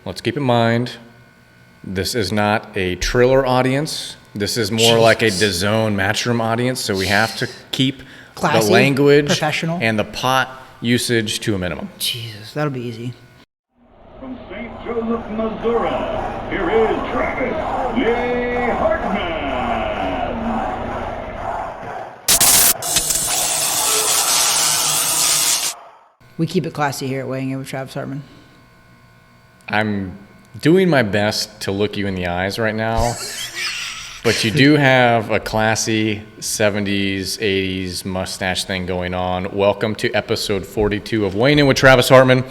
let's keep in mind, this is not a Triller audience. This is more like a DAZN Matchroom audience, so we have to keep classy, the language professional, and the pot usage to a minimum. Jesus, that'll be easy. From St. Joseph, Missouri, here is Travis Lee Hartman. We keep it classy here at Weighing In with Travis Hartman. I'm doing my best to look you in the eyes right now, but you do have a classy 70s, 80s mustache thing going on. Welcome to episode 42 of Weighing In with Travis Hartman.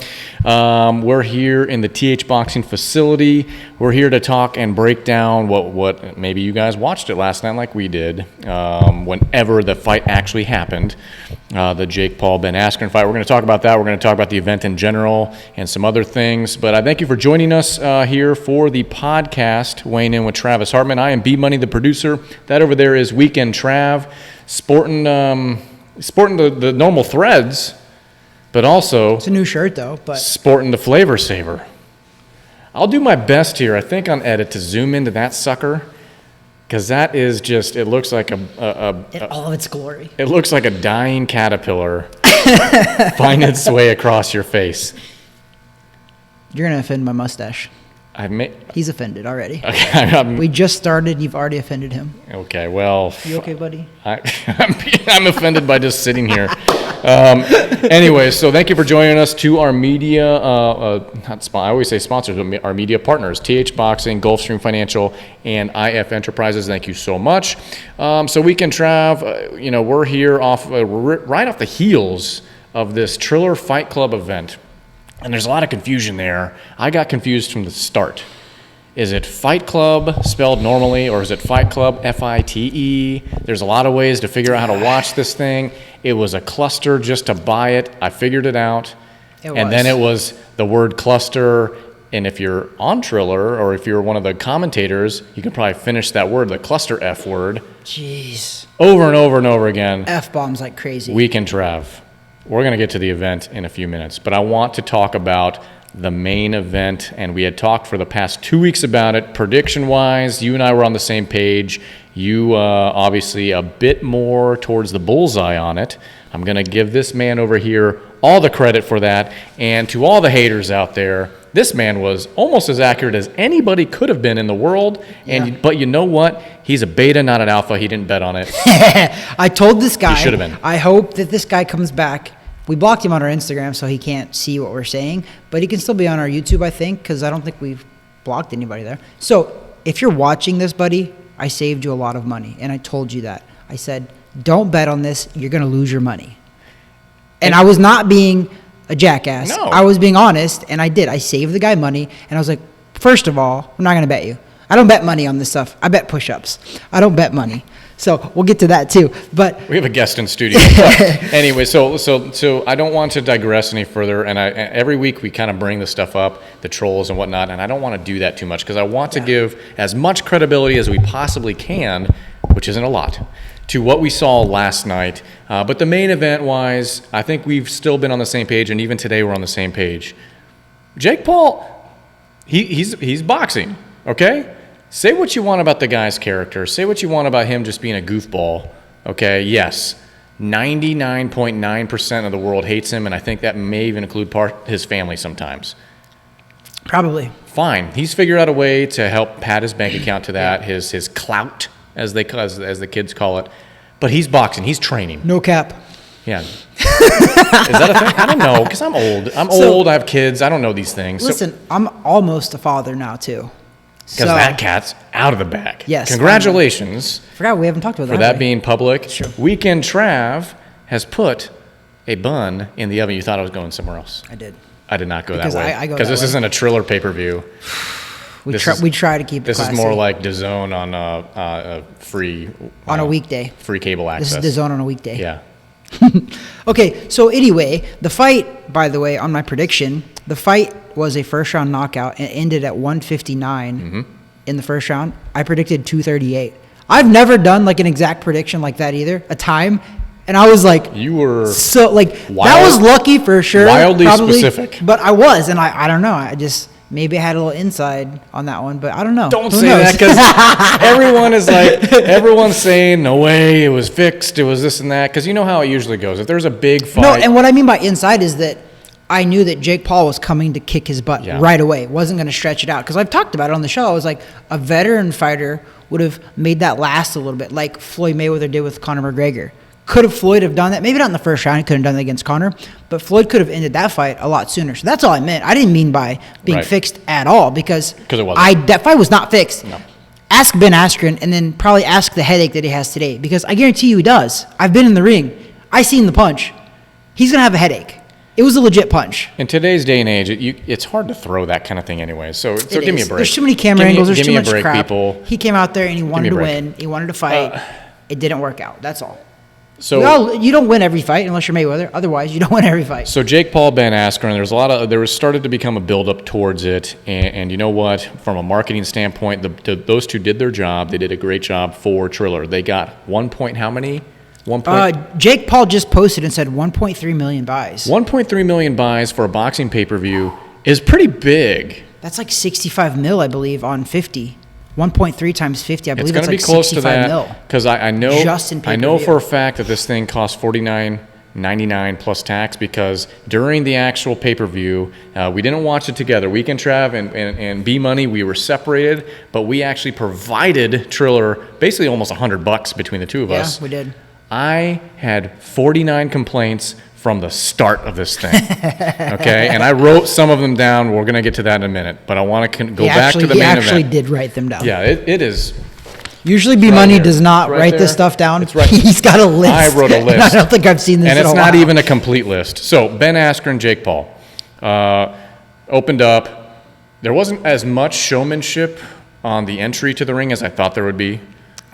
We're here in the TH Boxing facility. We're here to talk and break down what maybe you guys watched it last night like we did, whenever the fight actually happened, the Jake Paul Ben Askren fight. We're going to talk about that. We're going to talk about the event in general and some other things. But I thank you for joining us here for the podcast, Weighing In with Travis Hartman. I am B Money, the producer. That over there is Weekend Trav, sporting the normal threads, but also It's a new shirt though, but sporting the flavor saver. I'll do my best here, I think, on edit to zoom into that sucker, because that is just, it looks like in all of its glory. it looks like a dying caterpillar finding its way across your face. You're gonna offend my mustache. He's offended already. Okay, We just started. You've already offended him. okay, well, You okay, buddy? I'm offended by just sitting here. Anyway, so thank you for joining us to our media, I always say sponsors, but our media partners, TH Boxing, Gulfstream Financial, and IF Enterprises. Thank you so much. So Weekend Trav, we're here right off the heels of this Triller Fight Club event. And there's a lot of confusion there. I got confused from the start. Is it Fight Club spelled normally, or is it Fight Club F-I-T-E? There's a lot of ways to figure out how to watch this thing. It was a cluster just to buy it. I figured it out. And then it was the word cluster. And if you're on Triller, or if you're one of the commentators, you can probably finish that word, the cluster F word. Jeez. Over and over and over again. F-bombs like crazy. Weekend Trav. We're going to get to the event in a few minutes, but I want to talk about the main event, and we had talked for the past 2 weeks about it. Prediction-wise, you and I were on the same page. You obviously a bit more towards the bullseye on it. I'm going to give this man over here all the credit for that, and to all the haters out there, this man was almost as accurate as anybody could have been in the world. But you know what? He's a beta, not an alpha. He didn't bet on it. I told this guy. He should have been. I hope that this guy comes back. We blocked him on our Instagram, so he can't see what we're saying. But he can still be on our YouTube, I think, because I don't think we've blocked anybody there. So if you're watching this, buddy, I saved you a lot of money. And I told you that. I said, don't bet on this. You're going to lose your money. And I was not being a jackass. No. I was being honest, and I did. I saved the guy money, and I was like, first of all, I'm not going to bet you. I don't bet money on this stuff. I bet push-ups. I don't bet money. So we'll get to that too. But we have a guest in studio. Anyway, so I don't want to digress any further. And every week we kind of bring the stuff up, the trolls and whatnot. And I don't want to do that too much, because I want to give as much credibility as we possibly can, which isn't a lot, to what we saw last night. But the main event-wise, I think we've still been on the same page, and even today we're on the same page. Jake Paul, he's boxing, okay? Say what you want about the guy's character. Say what you want about him just being a goofball, okay? Yes, 99.9% of the world hates him, and I think that may even include his family sometimes. probably. Fine. He's figured out a way to help pad his bank account to that, his clout, as the kids call it. But he's boxing. He's training. No cap. Yeah. Is that a thing? I don't know, because I'm old. I'm old. I have kids. I don't know these things. Listen, I'm almost a father now too. Because that cat's out of the bag. Yes. Congratulations. Forgot we haven't talked about that. For that being public. Sure. Weekend Trav has put a bun in the oven. You thought I was going somewhere else. I did. I did not go Because that way. I go Because that this way. isn't a Triller pay-per-view. We try to keep it This classy. is more like DAZN on a free... on a weekday. Free cable access. This is the zone on a weekday. Yeah. Okay, so anyway, the fight, by the way, on my prediction, the fight was a first-round knockout and ended at 159 in the first round. I predicted 238. I've never done like an exact prediction like that either, a time, and I was like... You were... So, like, that was lucky for sure. Wildly specific. But I was, and I don't know, I just... maybe I had a little inside on that one, but I don't know. Don't Who say knows? that, because everyone's saying, no way, it was fixed, it was this and that, because you know how it usually goes. If there's a big fight. No, and what I mean by inside is that I knew that Jake Paul was coming to kick his butt right away. Wasn't going to stretch it out. Because I've talked about it on the show. I was like, a veteran fighter would have made that last a little bit, like Floyd Mayweather did with Conor McGregor. Could have Floyd have done that? Maybe not in the first round. He couldn't have done that against Conor. But Floyd could have ended that fight a lot sooner. So that's all I meant. I didn't mean by being fixed at all, because it wasn't. That fight was not fixed. No. Ask Ben Askren, and then probably ask the headache that he has today, because I guarantee you he does. I've been in the ring. I seen the punch. He's going to have a headache. It was a legit punch. In today's day and age, it's hard to throw that kind of thing anyway. So give me a break. There's too many camera angles. There's too much break, crap. People. He came out there and he wanted to win. He wanted to fight. It didn't work out. That's all. So you don't win every fight unless you're Mayweather. Otherwise, you don't win every fight. So Jake Paul, Ben Askren, there was started to become a build-up towards it. And you know what? From a marketing standpoint, those two did their job. They did a great job for Triller. They got 1 point how many? Jake Paul just posted and said 1.3 million buys. 1.3 million buys for a boxing pay-per-view is pretty big. That's like 65 mil, I believe, on 50. 1.3 times 50, I believe it's going to be close to that, because I know for a fact that this thing costs $49.99 plus tax, because during the actual pay-per-view, we didn't watch it together. Weekend Trav and B Money, we were separated, but we actually provided Triller basically almost $100 between the two of us. Yeah, we did. I had 49 complaints from the start of this thing, okay? And I wrote some of them down. We're going to get to that in a minute, but I want to go back to the main event. He actually did write them down. Yeah, it is. Usually B Money does not write this stuff down. It's right. He's got a list. I wrote a list. I don't think I've seen this and in a it's while. not even a complete list. So Ben Askren, Jake Paul, opened up. There wasn't as much showmanship on the entry to the ring as I thought there would be.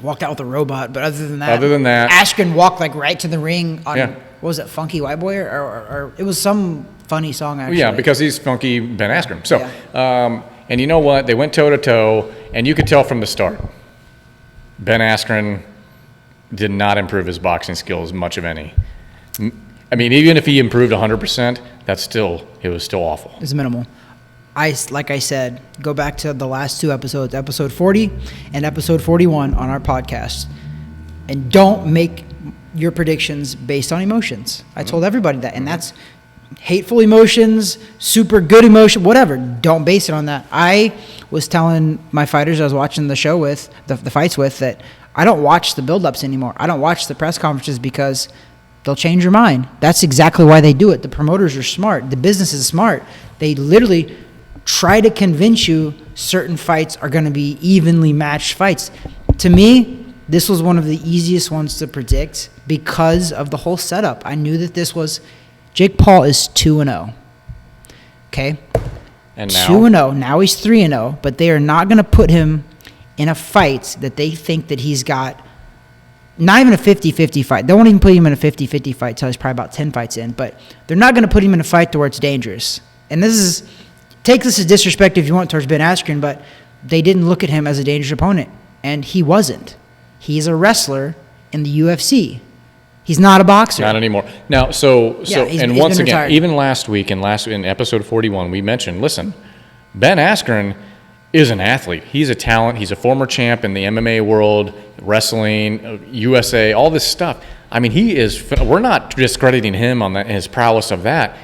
Walked out with a robot, but other than that, Askren walked like right to the ring on, what was it, Funky White Boy? Or it was some funny song, actually. Yeah, because he's funky Ben Askren. So, and you know what? They went toe-to-toe, and you could tell from the start, Ben Askren did not improve his boxing skills much of any. I mean, even if he improved 100%, it was still awful. It's minimal. Like I said, go back to the last two episodes, episode 40 and episode 41 on our podcast, and don't make your predictions based on emotions. I told everybody that, and that's hateful emotions, super good emotion, whatever. Don't base it on that. I was telling my fighters I was watching the show with, the fights with, that I don't watch the build-ups anymore. I don't watch the press conferences, because they'll change your mind. That's exactly why they do it. The promoters are smart. The business is smart. They literally try to convince you certain fights are going to be evenly matched fights. To me, this was one of the easiest ones to predict because of the whole setup. I knew that this was Jake Paul is 2-0. Okay? And now 2-0. Now he's 3-0, but they are not going to put him in a fight that they think that he's got. Not even a 50-50 fight. They won't even put him in a 50-50 fight until he's probably about 10 fights in, but they're not going to put him in a fight to where it's dangerous. And take this as disrespect if you want towards Ben Askren, but they didn't look at him as a dangerous opponent, and he wasn't. He's a wrestler in the UFC. He's not a boxer. Not anymore. Now, and once again, retired. even last week in episode 41, we mentioned, listen, Ben Askren is an athlete. He's a talent. He's a former champ in the MMA world, wrestling, USA, all this stuff. I mean, we're not discrediting him on his prowess of that.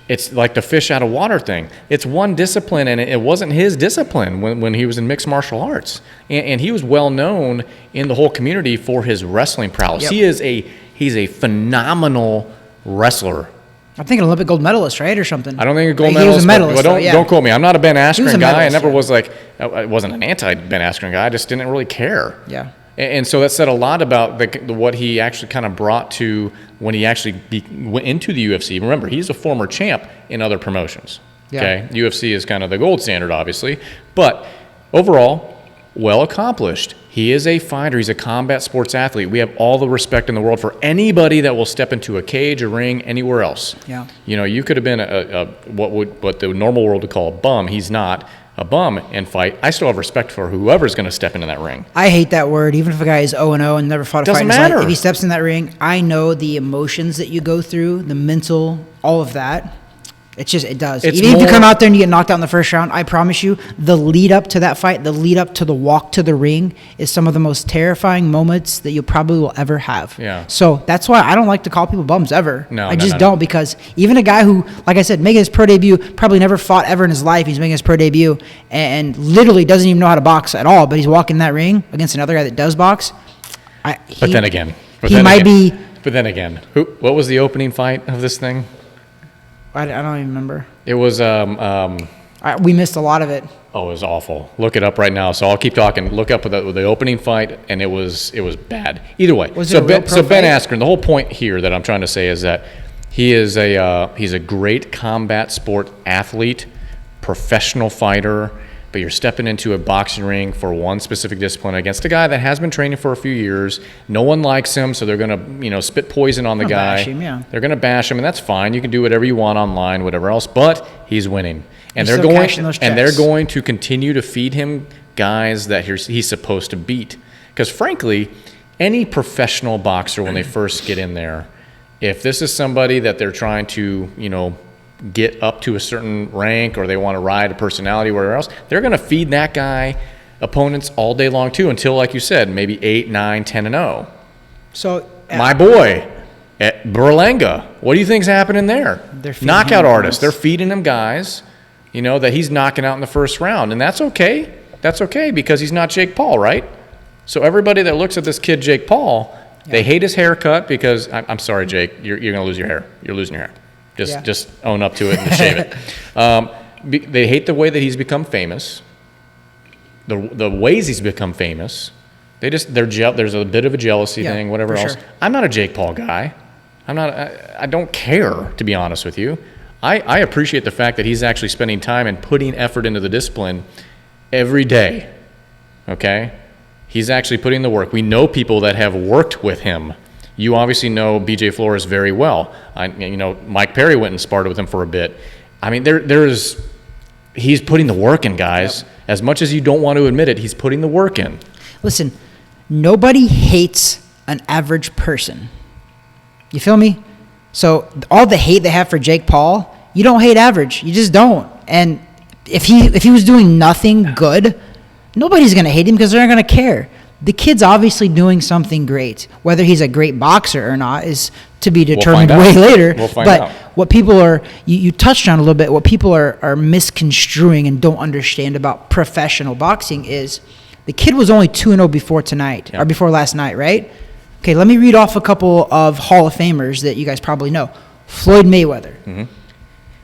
It's like the fish out of water thing. It's one discipline, and it wasn't his discipline when he was in mixed martial arts. And he was well known in the whole community for his wrestling prowess. Yep. He's a phenomenal wrestler. I think an Olympic gold medalist, right, or something. I don't think a gold He medalist. was a medalist, Don't quote me. I'm not a Ben Askren guy. I never was like. I wasn't an anti-Ben Askren guy. I just didn't really care. Yeah. And so that said a lot about what he actually kind of brought to when he actually went into the UFC. Remember, he's a former champ in other promotions. Yeah. Okay, UFC is kind of the gold standard, obviously, but overall, well accomplished. He is a fighter. He's a combat sports athlete. We have all the respect in the world for anybody that will step into a cage, a ring, anywhere else. Yeah. You know, you could have been what the normal world would call a bum. He's not a bum and fight. I still have respect for whoever's going to step into that ring. I hate that word. Even if a guy is 0-0 and never fought a fight in his life, if he steps in that ring, I know the emotions that you go through, the mental, all of that. It does. It's Even if you more- come out there and you get knocked out in the first round, I promise you, the lead up to that fight, the lead up to the walk to the ring is some of the most terrifying moments that you probably will ever have. Yeah. So that's why I don't like to call people bums ever. No, I no, just no, don't, because even a guy who, like I said, making his pro debut, probably never fought ever in his life. He's making his pro debut and literally doesn't even know how to box at all, but he's walking that ring against another guy that does box. But then again. But then again, what was the opening fight of this thing? I don't even remember. It was We missed a lot of it. oh, it was awful. Look it up right now. So I'll keep talking. Look up the opening fight, and it was bad. Either way. Was it a real pro Ben fight? Askren. The whole point here that I'm trying to say is that he's a great combat sport athlete, professional fighter. But you're stepping into a boxing ring for one specific discipline against a guy that has been training for a few years. No one likes him, so they're going to spit poison on the guy. Bash him, yeah. They're going to bash him, and that's fine. You can do whatever you want online, whatever else. But he's winning, and He's still cashing those they're checks. going to continue to feed him guys that he's supposed to beat. Because frankly, any professional boxer when they first get in there, if this is somebody that they're trying to get up to a certain rank, or they want to ride a personality, whatever else, they're going to feed that guy opponents all day long too, until, like you said, maybe 8, 9, 10-0. So My boy at Berlanga, what do you think's happening there? They're feeding Knockout him artists. guys. They're feeding him guys, that he's knocking out in the first round, and that's okay. That's okay, because he's not Jake Paul, right? So everybody that looks at this kid, Jake Paul, they hate his haircut because I'm sorry, Jake, you're going to lose your hair. You're losing your hair. Just own up to it and shave it. They hate the way that he's become famous. The ways he's become famous. There's a bit of a jealousy thing, whatever for else. sure. I'm not a Jake Paul guy. I don't care, to be honest with you. I appreciate the fact that he's actually spending time and putting effort into the discipline every day. Okay? He's actually putting the work. We know people that have worked with him. You obviously know BJ Flores very well. Mike Perry went and sparred with him for a bit. I mean, he's putting the work in, guys. Yep. As much as you don't want to admit it, he's putting the work in. Listen, nobody hates an average person. You feel me? So all the hate they have for Jake Paul, you don't hate average. You just don't. And if he was doing nothing good, nobody's going to hate him because they're not going to care. The kid's obviously doing something great. Whether he's a great boxer or not is to be determined way later. We'll find but out. what people are, you touched on a little bit, what people are misconstruing and don't understand about professional boxing is the kid was only 2-0 before tonight, or before last night, right? Okay, let me read off a couple of Hall of Famers that you guys probably know. Floyd Mayweather. Mm-hmm.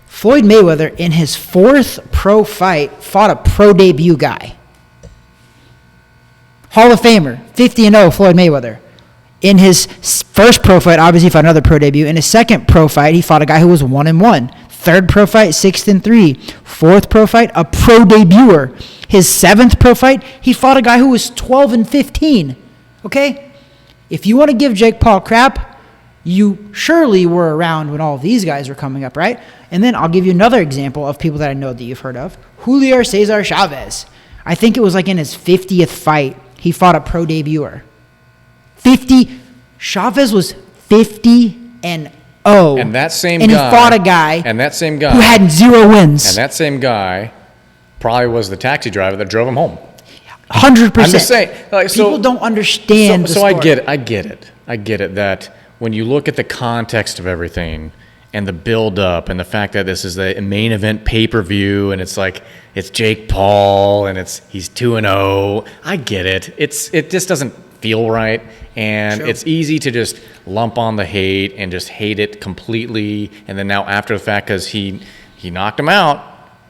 Floyd Mayweather, in his 4th pro fight, fought a pro debut guy. Hall of Famer, 50-0, Floyd Mayweather. In his first pro fight, obviously he fought another pro debut. In his second pro fight, he fought a guy who was 1-1. Third pro fight, 6-3. Fourth pro fight, a pro debuter. His 7th pro fight, he fought a guy who was 12-15. Okay? If you want to give Jake Paul crap, you surely were around when all of these guys were coming up, right? And then I'll give you another example of people that I know that you've heard of. Julio Cesar Chavez. I think it was like in his 50th fight, he fought a pro debuter. Chavez was 50-0. And that same guy. And he fought a guy. And that same guy. Who had 0 wins. And that same guy probably was the taxi driver that drove him home. 100%. I'm just saying. People don't understand the sport. I get it that when you look at the context of everything and the build-up and the fact that this is the main event pay-per-view and it's like it's Jake Paul and he's 2-0. I get it. It just doesn't feel right, and True. It's easy to just lump on the hate and just hate it completely. And then now after the fact, because he knocked him out,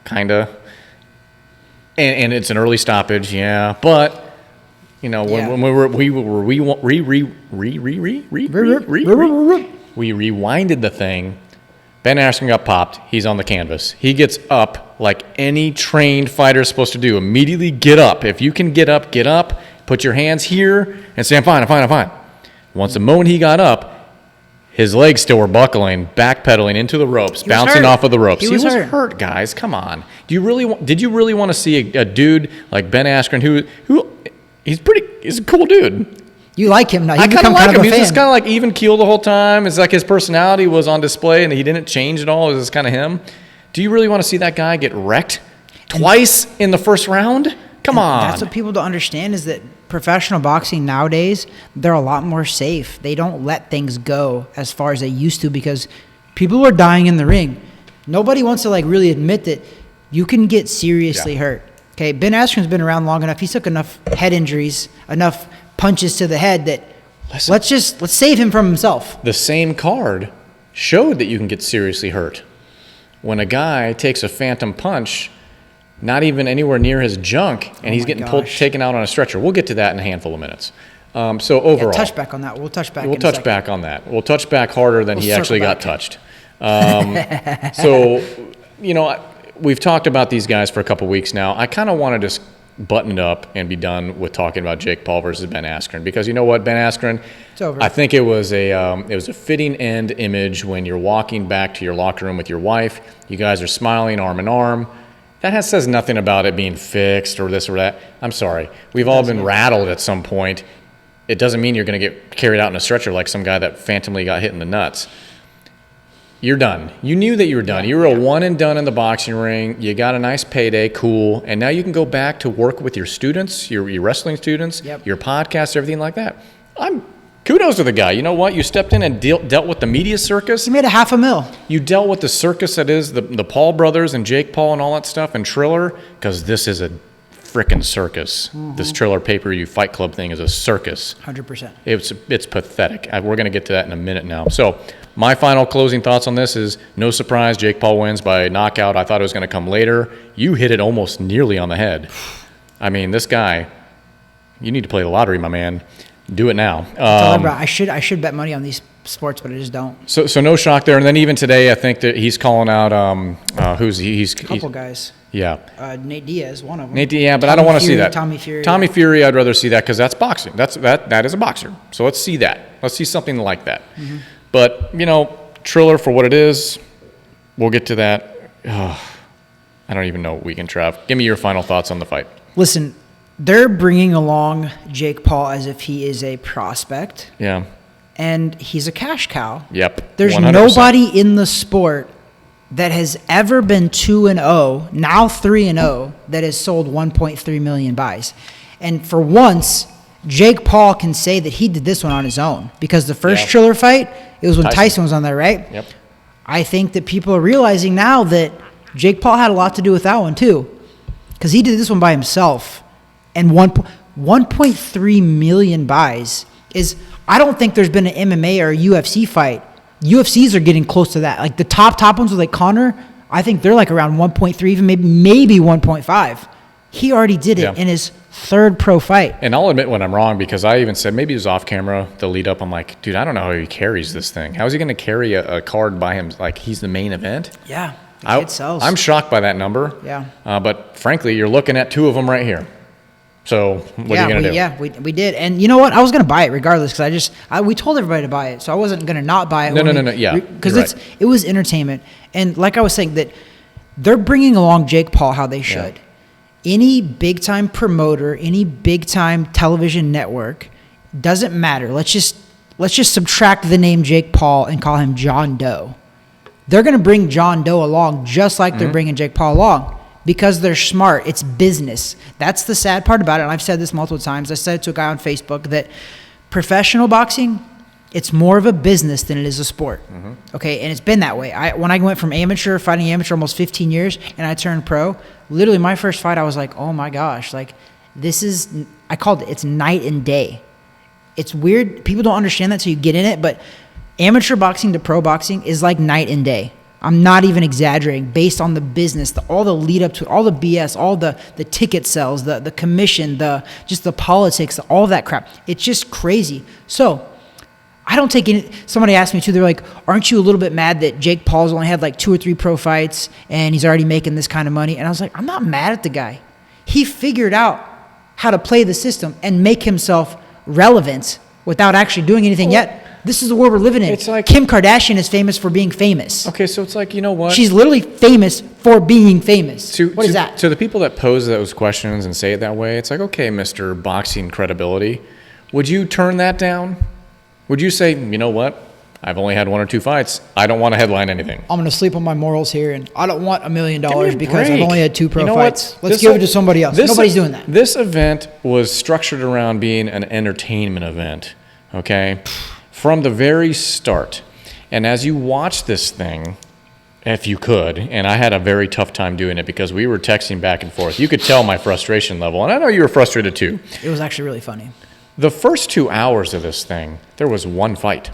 kind of, and it's an early stoppage, yeah. But when we rewinded the thing. Ben Askren got popped. He's on the canvas. He gets up like any trained fighter is supposed to do. Immediately get up. If you can get up, put your hands here and say, I'm fine. Once the moment he got up, his legs still were buckling, backpedaling into the ropes, bouncing off of the ropes. He was hurt, guys. Come on. Did you really want to see a dude like Ben Askren who he's a cool dude. You like him now. I kind of like him. He's just kind of like even keel the whole time. It's like his personality was on display and he didn't change at all. It was just kind of him. Do you really want to see that guy get wrecked twice in the first round? Come on. That's what people don't understand is that professional boxing nowadays, they're a lot more safe. They don't let things go as far as they used to because people are dying in the ring. Nobody wants to like really admit that you can get seriously hurt. Okay, Ben Askren's been around long enough. He took enough head injuries, enough punches to the head that let's save him from himself. The same card showed that you can get seriously hurt. When a guy takes a phantom punch, not even anywhere near his junk, and he's getting taken out on a stretcher. We'll get to that in a handful of minutes. So overall, touch back on that. We'll touch back. We'll touch back on that. We'll touch back harder than he actually got touched. So, you know, we've talked about these guys for a couple weeks now. I kind of want to just button it up and be done with talking about Jake Paul versus Ben Askren because you know what, Ben Askren, it's over. I think it was a fitting end image when you're walking back to your locker room with your wife. You guys are smiling arm in arm. That says nothing about it being fixed or this or that. I'm sorry. We've all been rattled at some point. It doesn't mean you're going to get carried out in a stretcher like some guy that phantomly got hit in the nuts. You're done. You knew that you were done. You were a one and done in the boxing ring. You got a nice payday, cool. And now you can go back to work with your students, your wrestling students, your podcast, everything like that. Kudos to the guy. You know what? You stepped in and dealt with the media circus. He made $500,000. You dealt with the circus that is the Paul brothers and Jake Paul and all that stuff and Triller, because this is a frickin' circus. This Triller pay-per-view Fight Club thing is a circus. 100%. It's pathetic. We're going to get to that in a minute now. So my final closing thoughts on this is no surprise, Jake Paul wins by knockout. I thought it was going to come later. You hit it almost nearly on the head. I mean, this guy, you need to play the lottery, my man. Do it now. I should bet money on these sports, but I just don't. So no shock there. And then even today, I think that he's calling out he's a couple guys. Yeah. Nate Diaz, one of them. But I don't want to see that. Tommy Fury. Tommy Fury, I'd rather see that because that's boxing. That is a boxer. So let's see that. Let's see something like that. But, you know, Triller for what it is, we'll get to that. I don't even know what we can, Trav. Give me your final thoughts on the fight. Listen, they're bringing along Jake Paul as if he is a prospect. Yeah. And he's a cash cow. Yep. There's 100%. nobody in the sport that has ever been 2-0, now 3-0, that has sold 1.3 million buys. And for once, Jake Paul can say that he did this one on his own because the first Triller fight, it was when Tyson was on there, right? Yep. I think that people are realizing now that Jake Paul had a lot to do with that one too because he did this one by himself. And 1.3 million buys is, I don't think there's been an MMA or a UFC fight. UFCs are getting close to that. Like the top ones with like Conor, I think they're like around 1.3, even maybe 1.5. He already did it in his third pro fight. And I'll admit when I'm wrong because I even said, maybe it was off camera, the lead up. I'm like, dude, I don't know how he carries this thing. How is he going to carry a card by him? Like he's the main event? Yeah, the kid sells. I'm shocked by that number. Yeah. But frankly, you're looking at two of them right here. So what are you going to do? Yeah, we did. And you know what? I was going to buy it regardless because we told everybody to buy it. So I wasn't going to not buy it. No. Yeah, because it was entertainment. And like I was saying, that they're bringing along Jake Paul how they should. Yeah. Any big-time promoter, any big-time television network, doesn't matter. Let's just subtract the name Jake Paul and call him John Doe. They're going to bring John Doe along just like they're bringing Jake Paul along. Because they're smart. It's business. That's the sad part about it. And I've said this multiple times. I said it to a guy on Facebook that professional boxing, it's more of a business than it is a sport. Okay, and it's been that way. When I went from fighting amateur almost 15 years, and I turned pro, literally my first fight, I was like, oh my gosh, like I called it, it's night and day. It's weird. People don't understand that until you get in it, but amateur boxing to pro boxing is like night and day. I'm not even exaggerating based on the business, all the lead up to it, all the BS, all the ticket sales, the commission, just the politics, all that crap. It's just crazy. So I don't take any. Somebody asked me too, they're like, aren't you a little bit mad that Jake Paul's only had like 2 or 3 pro fights and he's already making this kind of money? And I was like, I'm not mad at the guy. He figured out how to play the system and make himself relevant without actually doing anything yet. This is the world we're living in. It's like Kim Kardashian is famous for being famous. Okay, so it's like, you know what? She's literally famous for being famous. What is that? To the people that pose those questions and say it that way, it's like, okay, Mr. Boxing Credibility, would you turn that down? Would you say, you know what? I've only had 1 or 2 fights. I don't want to headline anything. I'm going to sleep on my morals here, and I don't want $1 million Give me a because I've break. only had 2 pro You know fights. what? Let's This give whole- it to somebody else. this- Nobody's doing that. This event was structured around being an entertainment event, okay? From the very start. And as you watch this thing, if you could, and I had a very tough time doing it because we were texting back and forth. You could tell my frustration level, and I know you were frustrated too. It was actually really funny. The first 2 hours of this thing, there was 1 fight.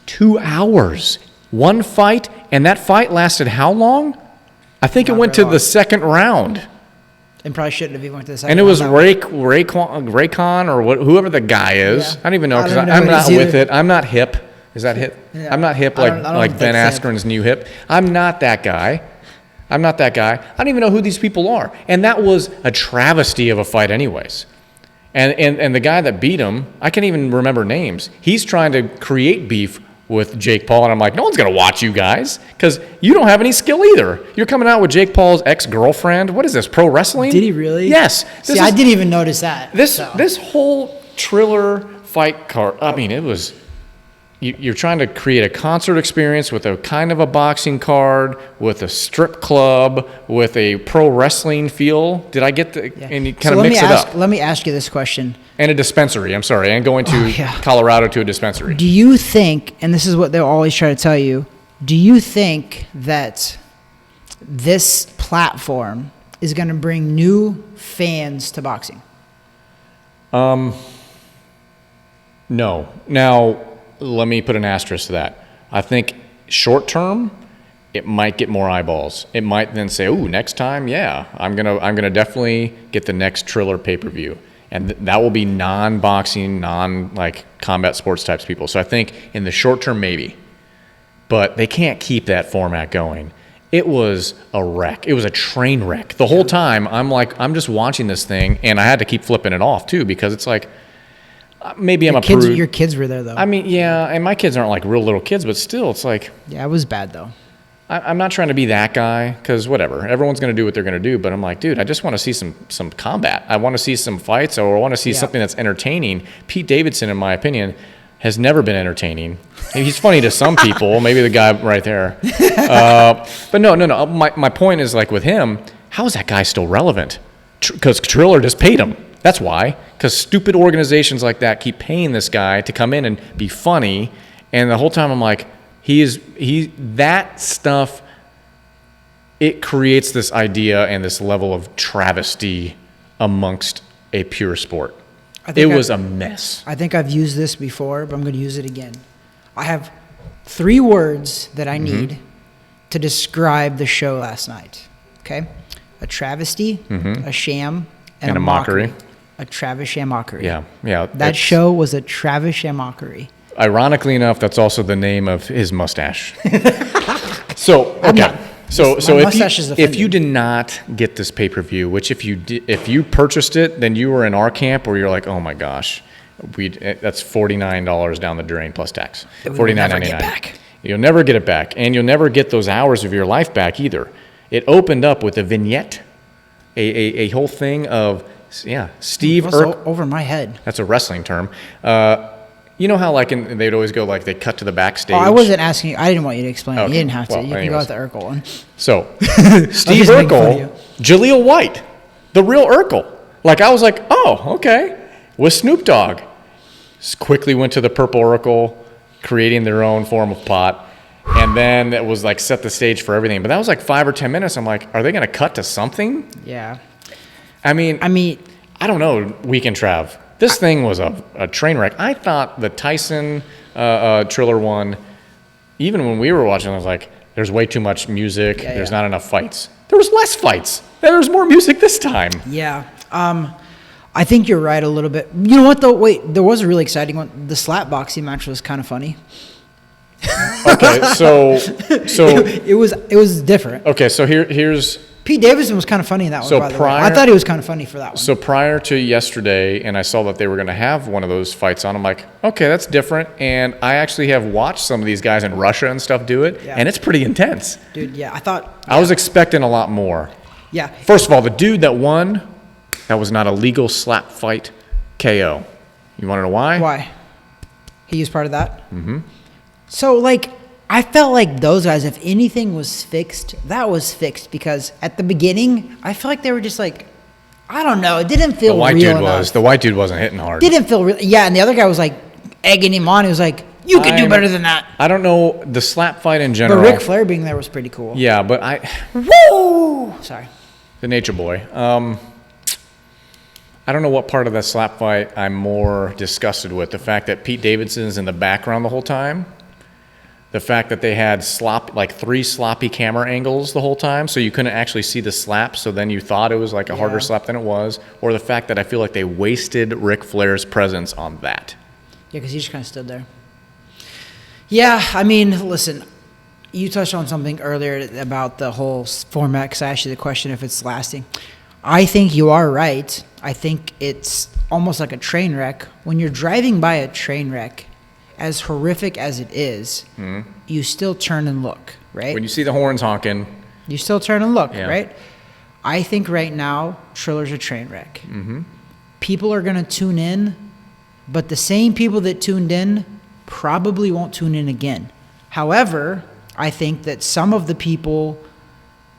2 hours. 1 fight, and that fight lasted how long? I think it Not went very to the long. second round. And probably shouldn't have even went to the second And it was round. Raycon or whoever the guy is. Yeah. I don't even know I because don't know I'm who not he is with either. it. I'm not hip. Is that hip? Yeah. I'm not hip I don't like think Ben that's hip. Askren's new hip. I'm not that guy. I'm not that guy. I don't even know who these people are. And that was a travesty of a fight anyways. And the guy that beat him, I can't even remember names. He's trying to create beef with Jake Paul, and I'm like, no one's going to watch you guys because you don't have any skill either. You're coming out with Jake Paul's ex-girlfriend. What is this, pro wrestling? Did he really? Yes. See, I didn't even notice that. so. This whole Triller Fight card, I mean, it was, you're trying to create a concert experience with a kind of a boxing card, with a strip club, with a pro wrestling feel. Did I get the, Yeah. and you So kind of let mix me it ask, up. Let me ask you this question. And a dispensary, I'm sorry, and going to yeah. Colorado to a dispensary. Do you think, and this is what they'll always try to tell you, do you think that this platform is going to bring new fans to boxing? No. Now, let me put an asterisk to that. I think short term, it might get more eyeballs. It might then say, "Ooh, next time, yeah, I'm gonna definitely get the next Triller pay-per-view," and that will be non-boxing, like combat sports types people. So I think in the short term, maybe, but they can't keep that format going. It was a wreck. It was a train wreck. The whole time, I'm just watching this thing, and I had to keep flipping it off too because it's like, maybe I'm a prude. Your kids were there, though. I mean, yeah, and my kids aren't like real little kids, but still, it's like, Yeah, it was bad, though. I'm not trying to be that guy because whatever, everyone's going to do what they're going to do. But I'm like, dude, I just want to see some combat. I want to see some fights, or I want to see something that's entertaining. Pete Davidson, in my opinion, has never been entertaining. He's funny to some people, maybe the guy right there. But no. My point is, like with him, how is that guy still relevant? Because Triller just paid him. That's why. Because stupid organizations like that keep paying this guy to come in and be funny. And the whole time I'm like, that stuff, it creates this idea and this level of travesty amongst a pure sport. It was a mess. I think I've used this before, but I'm going to use it again. I have 3 words that I need to describe the show last night. Okay? A travesty, a sham, and a mockery. A Travis sham mockery. Yeah. That show was a Travis sham mockery. Ironically enough, that's also the name of his mustache. So, I'm okay. not- So my if mustache is you offended. did not get this pay-per-view, which if you purchased it, then you were in our camp where you're like, oh my gosh, that's $49 down the drain plus tax. That we will $49.99. never get back. You'll never get it back, and you'll never get those hours of your life back either. It opened up with a vignette, a whole thing of Steve What's over my head? That's a wrestling term. You know how they'd always go they cut to the backstage. Oh, I wasn't asking you. I didn't want you to explain it. Okay. You didn't have to. Well, You can go anyways. with the Urkel one. So, Steve just making fun of you. Urkel, Jaleel White, the real Urkel. I was like, oh, okay. With Snoop Dogg. Quickly went to the purple Urkel, creating their own form of pot. And then it was set the stage for everything. But that was 5 or 10 minutes. I'm like, are they going to cut to something? Yeah. I mean, I don't know, Weekend Trav. This thing was a train wreck. I thought the Tyson Triller one, even when we were watching, I was like, there's way too much music. There's not enough fights. There was less fights. There was more music this time. Yeah. I think you're right a little bit. You know what, though? Wait, there was a really exciting one. The slap boxing match was kind of funny. Okay, so It was different. okay, so here's Pete Davidson was kind of funny in that one, So by the way. prior- I thought he was kind of funny for that one. so prior to yesterday, and I saw that they were going to have one of those fights on. I'm like, okay, that's different. And I actually have watched some of these guys in Russia and stuff do it, Yeah. and it's pretty intense. Dude, yeah, I thought... I was expecting a lot more. Yeah. First of all, the dude that won, that was not a legal slap fight KO. You want to know why? Why? He was part of that? Mm-hmm. So, like, I felt like those guys, if anything was fixed, that was fixed. Because at the beginning, I felt like they were just like, I don't know. It didn't feel real enough. The white dude wasn't hitting hard. Didn't feel real. Yeah, and the other guy was like egging him on. He was like, you can do better than that. I don't know. The slap fight in general. But Ric Flair being there was pretty cool. Yeah, but Woo! Sorry. The Nature Boy. I don't know what part of that slap fight I'm more disgusted with. The fact that Pete Davidson's in the background the whole time. The fact that they had 3 sloppy camera angles the whole time, so you couldn't actually see the slap, so then you thought it was like a harder slap than it was. Or the fact that I feel like they wasted Ric Flair's presence on that. Yeah, because he just kind of stood there. Yeah, I mean, listen, you touched on something earlier about the whole format, because I asked you the question if it's lasting. I think you are right. I think it's almost like a train wreck. When you're driving by a train wreck, as horrific as it is, you still turn and look, right? When you see the horns honking. You still turn and look, right? I think right now, Triller's a train wreck. Mm-hmm. People are going to tune in, but the same people that tuned in probably won't tune in again. However, I think that some of the people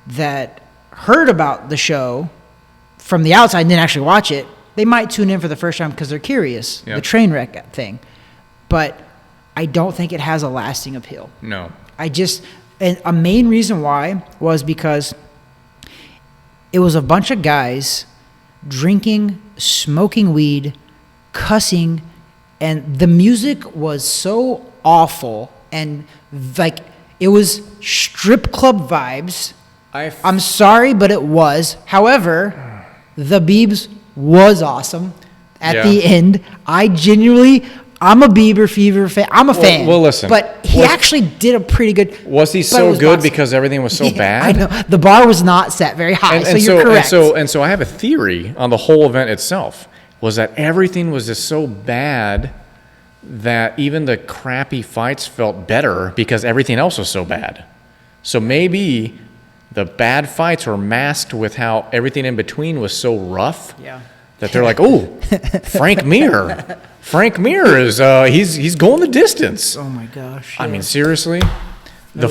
that heard about the show from the outside and didn't actually watch it, they might tune in for the first time because they're curious, the train wreck thing. But I don't think it has a lasting appeal. No. And a main reason why was because it was a bunch of guys drinking, smoking weed, cussing, and the music was so awful, and like it was strip club vibes. I'm sorry, but it was. However, the Biebs was awesome at the end. I'm a Bieber Fever fan. I'm a fan. Well, listen. But he actually did a pretty good. Was he so good because everything was so bad? I know. The bar was not set very high, so you're correct. And so I have a theory on the whole event itself, was that everything was just so bad that even the crappy fights felt better because everything else was so bad. So maybe the bad fights were masked with how everything in between was so rough that they're like, oh, Frank Mir. Frank Mir is he's going the distance. Oh my gosh! I mean, seriously, we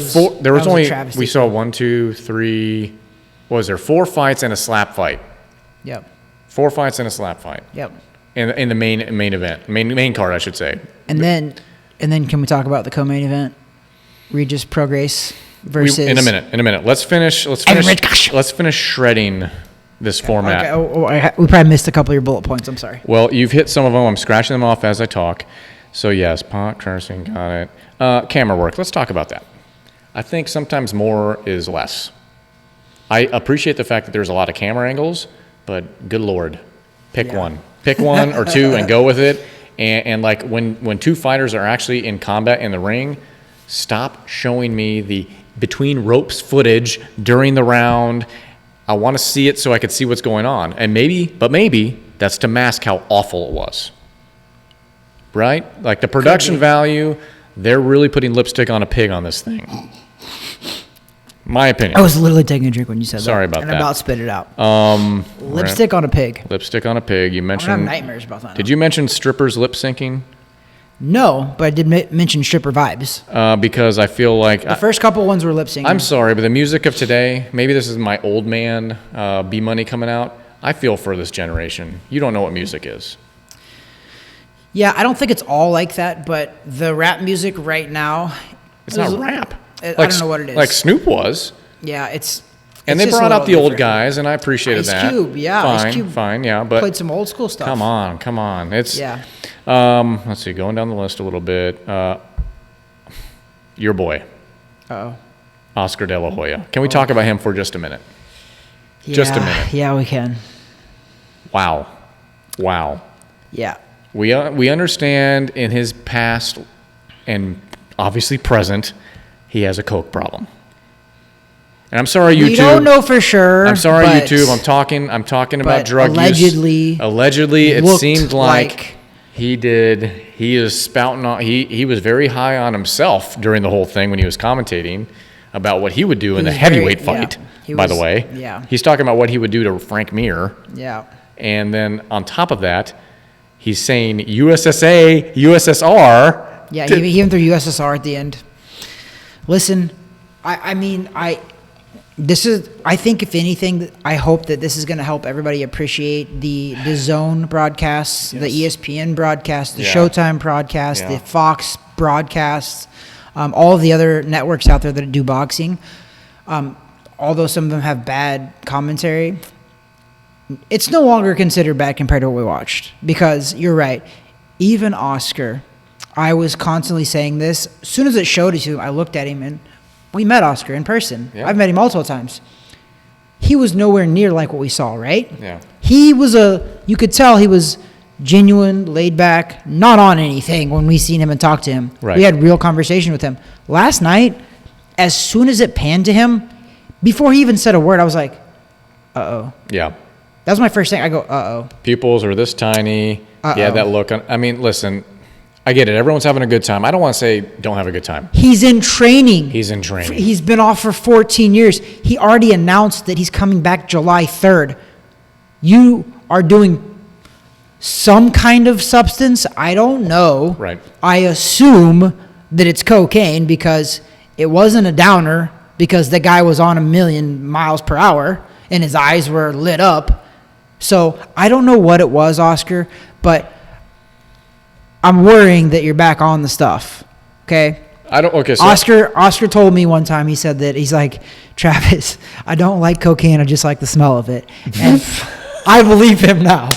saw 1, 2, 3. What was there? 4 fights and a slap fight. Yep. 4 fights and a slap fight. Yep. In the main event, main card, I should say. And then can we talk about the co-main event? Regis Prograis versus. In a minute. Let's finish shredding this format. Okay. We probably missed a couple of your bullet points. I'm sorry. Well, you've hit some of them. I'm scratching them off as I talk. So, yes, pot, cursing, got it. Camera work. Let's talk about that. I think sometimes more is less. I appreciate the fact that there's a lot of camera angles, but good Lord, pick one. Pick one or two and go with it. And like when 2 fighters are actually in combat in the ring, stop showing me the between ropes footage during the round. I want to see it so I could see what's going on. And maybe that's to mask how awful it was. Right? Like the production value, they're really putting lipstick on a pig on this thing. My opinion. I was literally taking a drink when you said that. Sorry about that. And about spit it out. Lipstick on a pig. Lipstick on a pig. You mentioned. I have nightmares about that. Did you mention strippers lip syncing? No, but I did mention stripper vibes. Because I feel like the first couple ones were lip syncing. I'm sorry, but the music of today, maybe this is my old man B Money coming out. I feel for this generation. You don't know what music is. Yeah, I don't think it's all like that, but the rap music right now. It's not rap. I don't know what it is. Like Snoop was. Yeah, it's. And they brought out the old guys, and I appreciated that. Ice Cube, yeah. Ice Cube yeah. But played some old school stuff. Come on. It's let's see, going down the list a little bit. Your boy. Uh-oh. Oscar De La Hoya. Can we talk about him for just a minute? Yeah, just a minute. Yeah, we can. Wow. Yeah. We understand in his past and obviously present, he has a coke problem. And I'm sorry, YouTube. We don't know for sure. I'm sorry, YouTube. I'm talking about drug use. Allegedly, it seemed like he did. He is spouting on. He was very high on himself during the whole thing when he was commentating about what he would do in the heavyweight fight. By the way, he's talking about what he would do to Frank Mir. Yeah. And then on top of that, he's saying USSR Yeah, he went through USSR at the end. Listen, I think if anything, I hope that this is going to help everybody appreciate the DAZN broadcasts, the ESPN broadcasts, the Showtime broadcasts, the Fox broadcasts, all of the other networks out there that do boxing. Although some of them have bad commentary, it's no longer considered bad compared to what we watched. Because you're right, even Oscar, I was constantly saying this. As soon as it showed it to him, I looked at him, and we met Oscar in person. Yeah. I've met him multiple times. He was nowhere near like what we saw, right? Yeah. He was you could tell he was genuine, laid back, not on anything when we seen him and talked to him. Right. We had real conversation with him. Last night, as soon as it panned to him, before he even said a word, I was like, uh-oh. Yeah. That was my first thing. I go, uh-oh. Pupils are this tiny. Uh-oh. Yeah, that look. I mean, listen, I get it. Everyone's having a good time. I don't want to say don't have a good time. He's in training. He's in training. He's been off for 14 years. He already announced that he's coming back July 3rd. You are doing some kind of substance. I don't know. Right. I assume that it's cocaine because it wasn't a downer because the guy was on 1,000,000 miles per hour and his eyes were lit up. So I don't know what it was, Oscar, but I'm worrying that you're back on the stuff. Okay? So Oscar told me one time, he said that he's like, Travis, I don't like cocaine, I just like the smell of it. And I believe him now.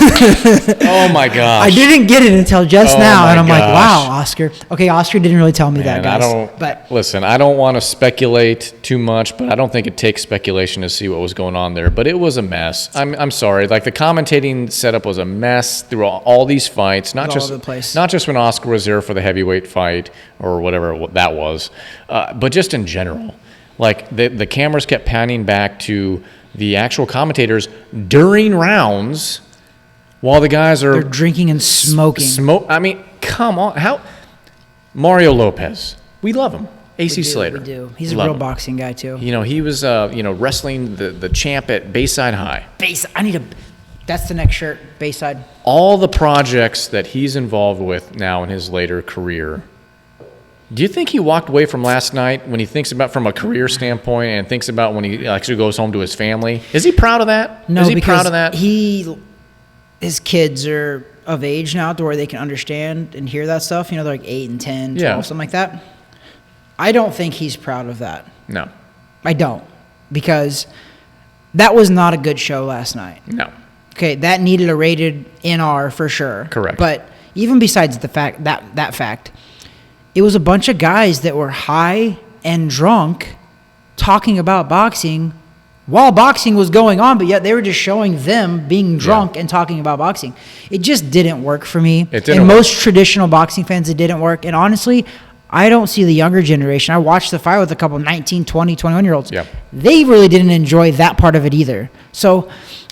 Oh my gosh. I didn't get it until just now, and I'm like, gosh. wow, Oscar. Okay, Oscar didn't really tell me that, guys. Listen, I don't want to speculate too much, but I don't think it takes speculation to see what was going on there. But it was a mess. I'm sorry. Like, the commentating setup was a mess through all these fights. Not just when Oscar was there for the heavyweight fight or whatever that was, but just in general. Like, the cameras kept panning back to the actual commentators during rounds while the guys are... They're drinking and smoking. I mean, come on. Mario Lopez. We love him. AC Slater. We do. He's a real boxing guy, too. You know, he was, wrestling the champ at Bayside High. That's the next shirt, Bayside. All the projects that he's involved with now in his later career. Do you think he walked away from last night when he thinks about from a career standpoint and thinks about when he actually goes home to his family? Is he proud of that? No, is he proud of that? His kids are of age now to where they can understand and hear that stuff. You know, they're like 8 and 10, 12, something like that. I don't think he's proud of that. No. I don't. Because that was not a good show last night. No. Okay, that needed a rated NR for sure. Correct. But even besides the fact that fact, it was a bunch of guys that were high and drunk talking about boxing while boxing was going on, but yet they were just showing them being drunk and talking about boxing. It just didn't work for me. It didn't. And most traditional boxing fans, it didn't work. And honestly, I don't see the younger generation. I watched the fight with a couple 19, 20, 21-year-olds. Yeah. They really didn't enjoy that part of it either. So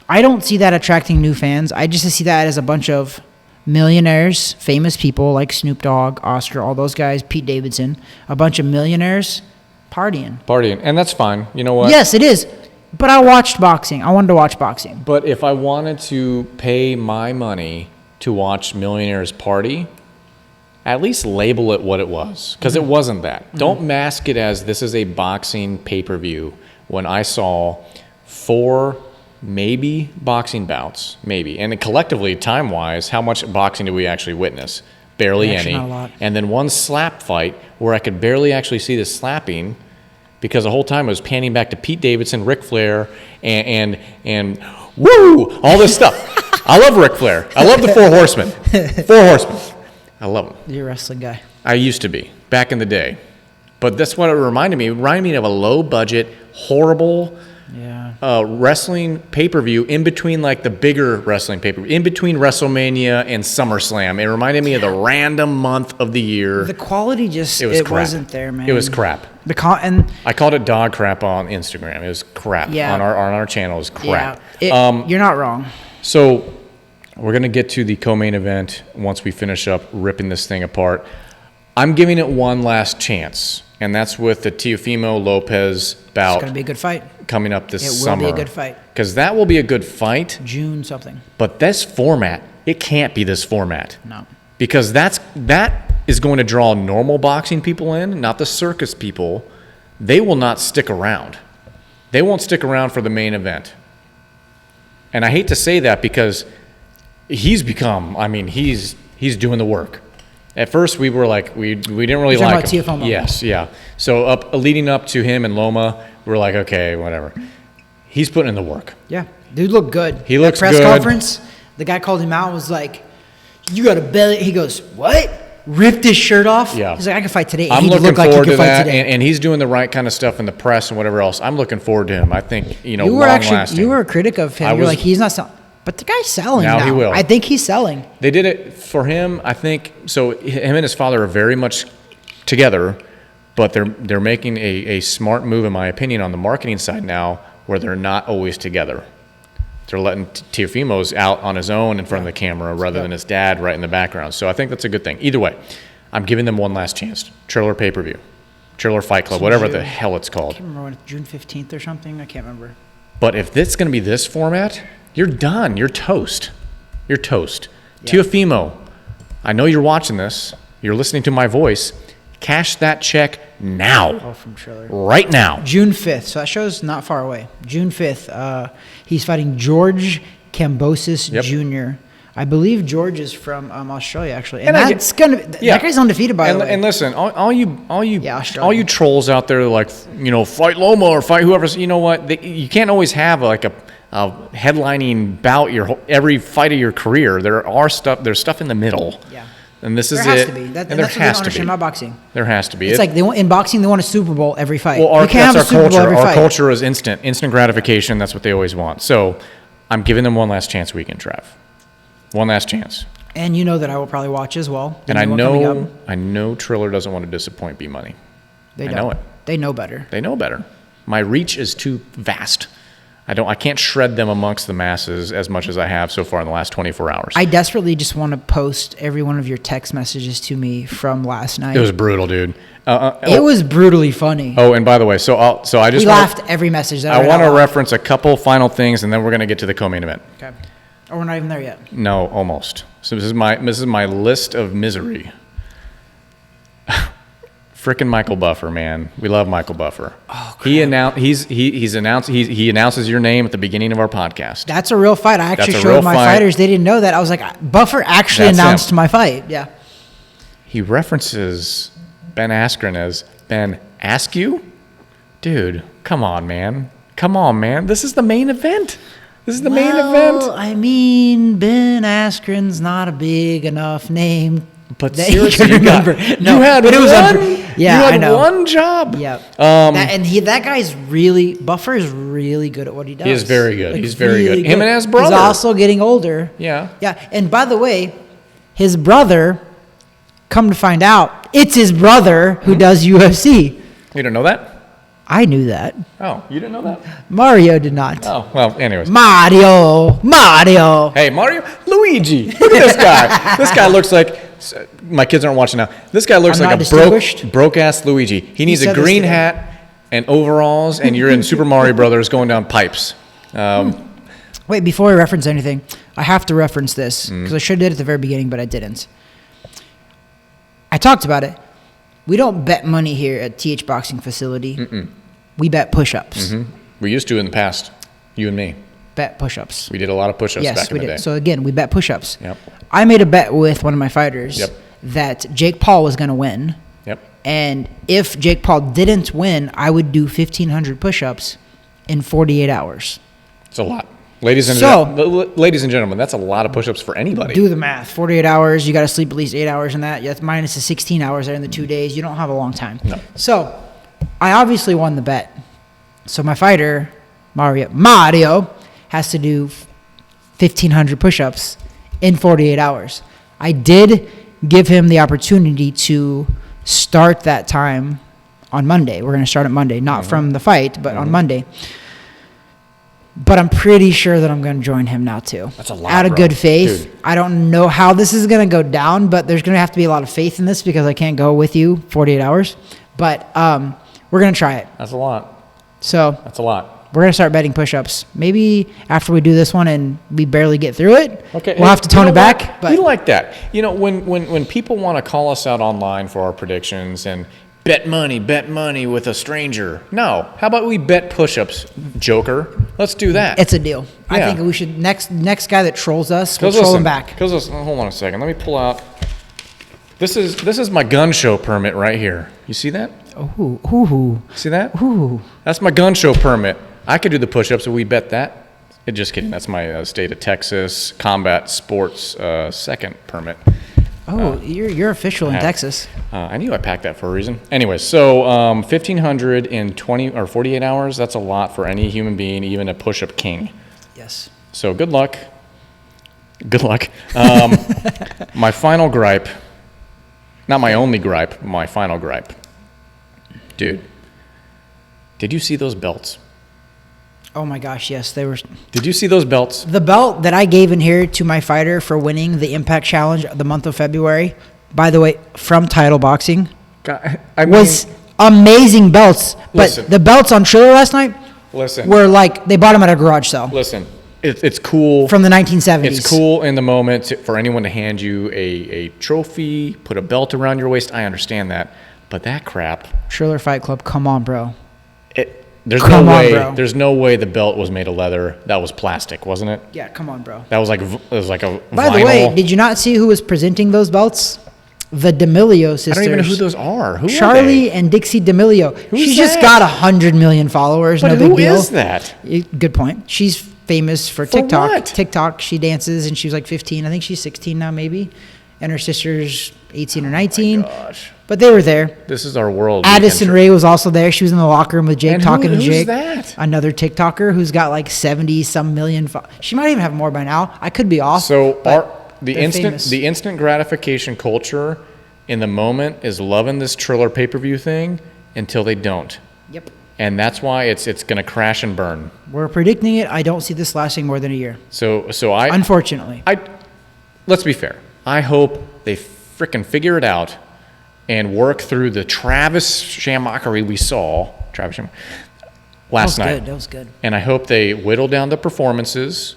I don't see that attracting new fans. I just see that as a bunch of millionaires, famous people like Snoop Dogg, Oscar, all those guys, Pete Davidson, a bunch of millionaires partying. And that's fine. You know what? Yes, it is. But I watched boxing. I wanted to watch boxing. But if I wanted to pay my money to watch millionaires party, at least label it what it was, because it wasn't that. Don't mask it as this is a boxing pay-per-view when I saw 4 maybe boxing bouts, maybe. And then collectively, time-wise, how much boxing did we actually witness? Barely any. Not a lot. And then one slap fight where I could barely actually see the slapping because the whole time it was panning back to Pete Davidson, Ric Flair, and woo, all this stuff. I love Ric Flair. I love the Four Horsemen. I love them. You're a wrestling guy. I used to be, back in the day. But that's what it reminded me. It reminded me of a low-budget, horrible wrestling pay-per-view in between, like, the bigger wrestling pay-per-view, in between WrestleMania and SummerSlam. It reminded me of the random month of the year. The quality just, it wasn't there, man. It was crap. And I called it dog crap on Instagram. It was crap. Yeah. On our channel, it was crap. Yeah. You're not wrong. So we're going to get to the co-main event once we finish up ripping this thing apart. I'm giving it one last chance, and that's with the Teofimo Lopez bout. It's going to be a good fight. Coming up this summer. It will be a good fight. Because that will be a good fight. June something. But this format, it can't be this format. No. Because that is going to draw normal boxing people in, not the circus people, they will not stick around. They won't stick around for the main event. And I hate to say that because he's become, I mean, he's doing the work. At first, we were like, we didn't really You're like talking him. about TFO Yes, yeah. So leading up to him and Loma, we were like, okay, whatever. He's putting in the work. Yeah, dude looked good. He looks press good. conference, the guy called him out and was like, you got a belly. He goes, what? Ripped his shirt off? Yeah. He's like, I can fight today. I'm He looking looked like he forward could to fight that, today. and he's doing the right kind of stuff in the press and whatever else. I'm looking forward to him. I think, You were long-lasting. you were a critic of him. I You're was- like, he's not selling. But the guy's selling now. Now he will. I think he's selling. They did it for him, I think. So him and his father are very much together, but they're making a smart move, in my opinion, on the marketing side now, where they're not always together. They're letting Teofimo's out on his own in front of the camera rather than his dad right in the background. So I think that's a good thing. Either way, I'm giving them one last chance. Triller pay-per-view. Triller Fight Club, whatever the hell it's I called. can't remember when, June 15th or something. I can't remember. But if it's going to be this format, you're done. You're toast. You're toast. Yeah. Teofimo, I know you're watching this. You're listening to my voice. Cash that check now. Oh, from Triller. Right now. June 5th. So that show's not far away. June 5th. He's fighting George Kambosos Yep. Jr. I believe George is from Australia, actually. And I that's gonna. That guy's undefeated, by the way. And listen, all Australia. you trolls out there, like, fight Loma or fight whoever. You know what? You can't always have like a headlining bout every fight of your career. There's stuff in the middle. Yeah. And this is There has it. to be. And That's there what they don't has to understand be. about boxing. There has to be. It's like in boxing, they want a Super Bowl every fight. Well, you can't have a that's Super our Bowl culture. every Our fight. culture is instant gratification. That's what they always want. So I'm giving them one last chance weekend, Trav. One last chance. And you know that I will probably watch as well. The And I new one coming up. know Triller doesn't want to disappoint B-Money. They I don't. know it. They know better. They know better. My reach is too vast. I can't shred them amongst the masses as much as I have so far in the last 24 hours. I desperately just want to post every one of your text messages to me from last night. It was brutal, dude. It was brutally funny. Oh, and by the way, so I just we wanna- laughed every message. That I want to read out loud. reference a couple final things, and then we're going to get to the co-main event. Okay. Oh, we're not even there yet. No, almost. So this is my list of misery. Frickin' Michael Buffer, man. We love Michael Buffer. Oh, crap. He announces your name at the beginning of our podcast. That's a real fight. I actually That's a real showed my fight. fighters. They didn't know that. I was like, Buffer actually That's announced him. my fight. Yeah. He references Ben Askren as Ben Askew? Dude, come on, man. Come on, man. This is the main event. This is the main event. I mean, Ben Askren's not a big enough name. But that seriously, you can remember. you had but it was one. yeah, you had I know. one job. Yeah. Um, That guy's really Buffer is really good at what he does. He is very good. Like, He's very good. Him and his He's brother. also getting older. Yeah. Yeah. And by the way, his brother, come to find out, it's his brother who does UFC. You don't know that? I knew that. Oh, you didn't know that? Mario did not. Oh, well, anyways. Mario. Hey, Mario, Luigi. Look at this guy. This guy looks like, my kids aren't watching now. This guy looks I'm like not a distinguished. broke-ass Luigi. He needs a said this green today. hat and overalls, and you're in Super Mario Brothers going down pipes. Wait, before I reference anything, I have to reference this Mm. because I should have did it at the very beginning, but I didn't. I talked about it. We don't bet money here at TH Boxing Facility. We bet push-ups. We used to in the past, you and me. Bet push-ups. We did a lot of push-ups Yes, back in we the did. day. So again, we bet push-ups. Yep. I made a bet with one of my fighters Yep. that Jake Paul was going to win. Yep. And if Jake Paul didn't win, I would do 1,500 push-ups in 48 hours. It's a lot. Ladies and gentlemen, that's a lot of push-ups for anybody. Do the math. 48 hours. You got to sleep at least 8 hours in that. That's minus the 16 hours there in the 2 days. You don't have a long time. No. So I obviously won the bet. So my fighter, Mario, has to do 1,500 push-ups in 48 hours. I did give him the opportunity to start that time on Monday. We're going to start at Monday, not from the fight, but on Monday. But I'm pretty sure that I'm going to join him now too. That's a lot, Out of bro. good faith. Dude. I don't know how this is going to go down, but there's going to have to be a lot of faith in this because I can't go with you 48 hours. But we're going to try it. That's a lot. So That's a lot. We're going to start betting push-ups. Maybe after we do this one and we barely get through it, Okay, we'll have to tone it back. What? But We like that. You know, when people want to call us out online for our predictions and bet money with a stranger. No. How about we bet push-ups, Joker? Let's do that. it's a deal. I Yeah. think we should, next guy that trolls us, we'll troll him back. Because hold on a second. Let me pull out. This is my gun show permit right here. You see that? Ooh. See that? Ooh. That's my gun show permit. I could do the push-ups if we bet that. Just kidding. That's my state of Texas combat sports second permit. Oh, you're official in Texas. I knew I packed that for a reason. Anyway, so 1,500 in 20 or 48 hours. That's a lot for any human being, even a push-up king. Yes. So good luck. Good luck. My final gripe, not my only gripe, my final gripe. Dude, did you see those belts? Oh my gosh, yes, they were. Did you see those belts? The belt that I gave in here to my fighter for winning the Impact Challenge the month of February, by the way, from Title Boxing, was amazing belts. But Listen. the belts on Triller last night Listen. were like, they bought them at a garage sale Listen, it's cool. from the 1970s. It's cool in the moment for anyone to hand you a trophy, put a belt around your waist. I understand that. But that crap, Triller Fight Club, come on, bro. there's Come no on, way. bro. There's no way the belt was made of leather. That was plastic, wasn't it? Yeah, come on, bro. That was like it was like a By vinyl. the way, did you not see who was presenting those belts? The D'Amelio sisters. I don't even know who those are. Who are Charlie they? and Dixie D'Amelio. Who's She's just that? got 100 million followers. But no big who deal. is that? Good point. She's famous for TikTok. what? TikTok. She dances, and she was like 15. I think she's 16 now, maybe. And her sister's 18 or 19. Gosh, But they were there. this is our world. Addison Rae was also there. She was in the locker room with Jake And talking to who's Jake. that? Another TikToker who's got like 70-some million. She might even have more by now. I could be off. So but the they're instant famous. the instant gratification culture in the moment is loving this Triller pay-per-view thing until they don't. Yep. And that's why it's going to crash and burn. We're predicting it. I don't see this lasting more than a year. So I Unfortunately. let's be fair. I hope they frickin' figure it out and work through the Travis Shamrockery we saw last night. That was good. And I hope they whittle down the performances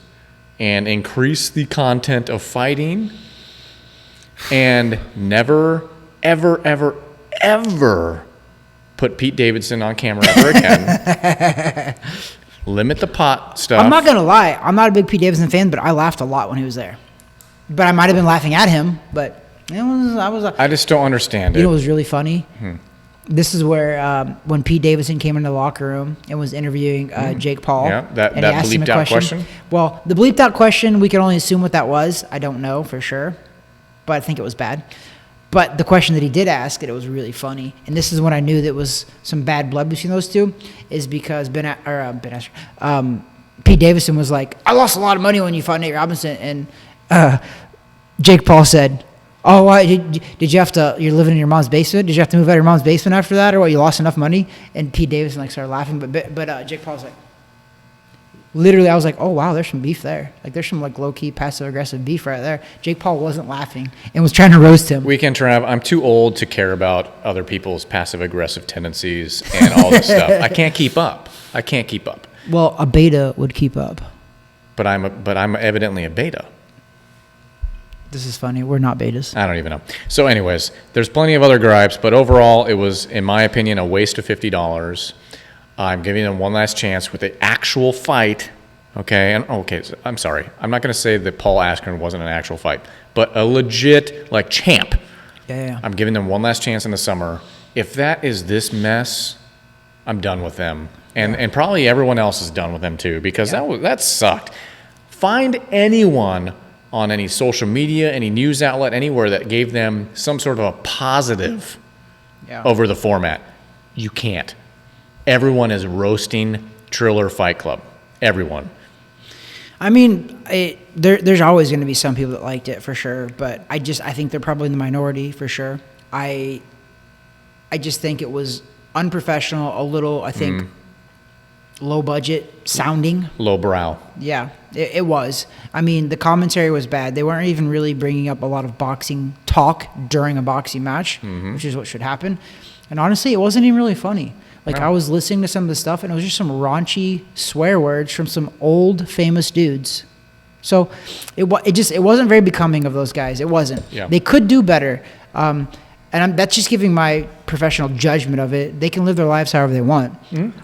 and increase the content of fighting and never, ever, ever, ever put Pete Davidson on camera ever again. Limit the pot stuff. I'm not going to lie. I'm not a big Pete Davidson fan, but I laughed a lot when he was there. But I might have been laughing at him, but I just don't understand You know it. what was really funny? This is where when Pete Davidson came into the locker room and was interviewing Jake Paul. Yeah, that and he asked him a bleeped out question? Well, the bleeped out question, we can only assume what that was. I don't know for sure, but I think it was bad. But the question that he did ask, and it was really funny, and this is when I knew there was some bad blood between those two, is because Ben Askren, Pete Davidson was like, I lost a lot of money when you fought Nate Robinson, and Jake Paul said, oh, why did you have to? You're living in your mom's basement. Did you have to move out of your mom's basement after that, or what? You lost enough money? And Pete Davidson like started laughing, but Jake Paul was like, literally, I was like, oh wow, there's some beef there. Like there's some like low key passive aggressive beef right there. Jake Paul wasn't laughing and was trying to roast him. Weekend Trav, I'm too old to care about other people's passive aggressive tendencies and all this stuff. I can't keep up. Well, a beta would keep up. But I'm evidently a beta. This is funny. We're not betas. I don't even know. So anyways, there's plenty of other gripes, but overall it was, in my opinion, a waste of $50. I'm giving them one last chance with the actual fight. Okay, so I'm sorry. I'm not going to say that Paul Askren wasn't an actual fight, but a legit like champ. Yeah. I'm giving them one last chance in the summer. If that is this mess, I'm done with them. And probably everyone else is done with them too, because that sucked. Find anyone on any social media, any news outlet, anywhere that gave them some sort of a positive over the format. You can't. Everyone is roasting Triller Fight Club. Everyone. I mean, there's always going to be some people that liked it for sure, but I think they're probably in the minority for sure. I just think it was unprofessional, a little, I think, low budget sounding. Low brow. Yeah, it was. I mean, the commentary was bad. They weren't even really bringing up a lot of boxing talk during a boxing match, which is what should happen. And honestly, it wasn't even really funny. Like, No. I was listening to some of the stuff, and it was just some raunchy swear words from some old famous dudes. So it wasn't very becoming of those guys. It wasn't. Yeah. They could do better. That's just giving my professional judgment of it. They can live their lives however they want.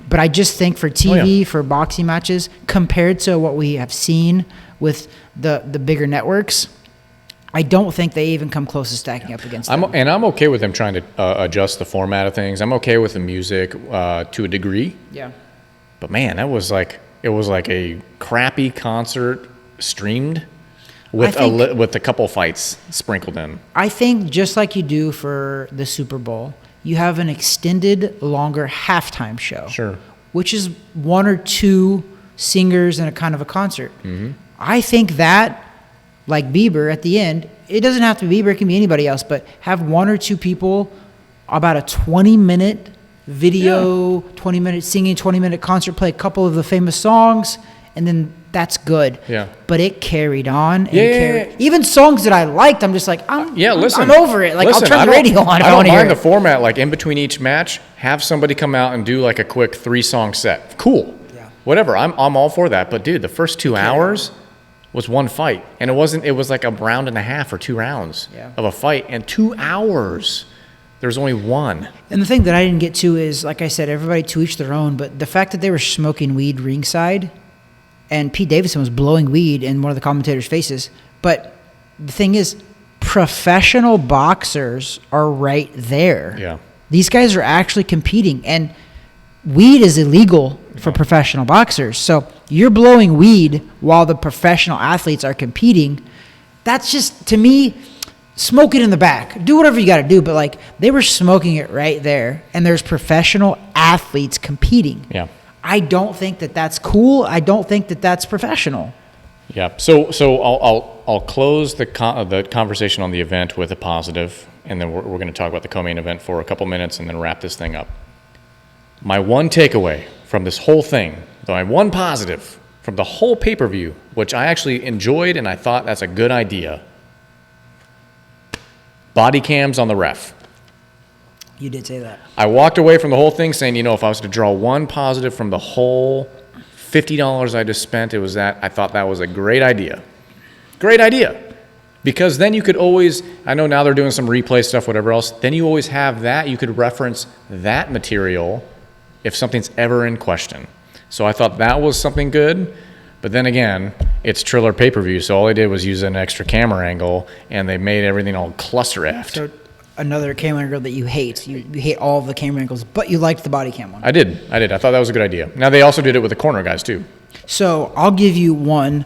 But I just think for TV, for boxing matches, compared to what we have seen with the bigger networks, I don't think they even come close to stacking up against them. And I'm okay with them trying to adjust the format of things. I'm okay with the music to a degree. Yeah. But man, it was like a crappy concert streamed with a couple fights sprinkled in. I think just like you do for the Super Bowl, you have an extended, longer halftime show. Sure. Which is one or two singers and a kind of a concert. I think that, like Bieber at the end, it doesn't have to be Bieber, it can be anybody else, but have one or two people about a 20-minute video, 20-minute singing, 20-minute concert, play a couple of the famous songs, and then that's good. Yeah. But it carried on. And Yeah. Even songs that I liked, I'm just like, I'm over it. Like, I'll turn the radio on if I want to hear mind it. the format, like in between each match, have somebody come out and do like a quick 3-song set. Cool. Yeah. Whatever. I'm all for that. But dude, the first 2 hours was one fight. And it was like a round and a half or 2 rounds of a fight. And 2 hours, there was only one. And the thing that I didn't get to is, like I said, everybody to each their own, but the fact that they were smoking weed ringside, and Pete Davidson was blowing weed in one of the commentators' faces. But the thing is, professional boxers are right there. Yeah. These guys are actually competing, and weed is illegal for professional boxers. So you're blowing weed while the professional athletes are competing. That's just, to me, smoke it in the back. Do whatever you got to do, but like, they were smoking it right there, and there's professional athletes competing. Yeah. I don't think that that's cool. I don't think that that's professional. Yeah. So I'll close the conversation on the event with a positive, and then we're going to talk about the co-main event for a couple minutes, and then wrap this thing up. My one takeaway from this whole thing, my one positive from the whole pay-per-view, which I actually enjoyed and I thought that's a good idea. Body cams on the ref. You did say that. I walked away from the whole thing saying, if I was to draw one positive from the whole $50 I just spent, it was that I thought that was a great idea. Great idea. Because then you could always, I know now they're doing some replay stuff, whatever else, then you always have that. You could reference that material if something's ever in question. So I thought that was something good. But then again, it's Triller pay-per-view, so all they did was use an extra camera angle, and they made everything all cluster-effed. So another camera angle that you hate. You hate all of the camera angles, but you liked the body cam one. I did. I thought that was a good idea. Now, they also did it with the corner guys, too. So I'll give you one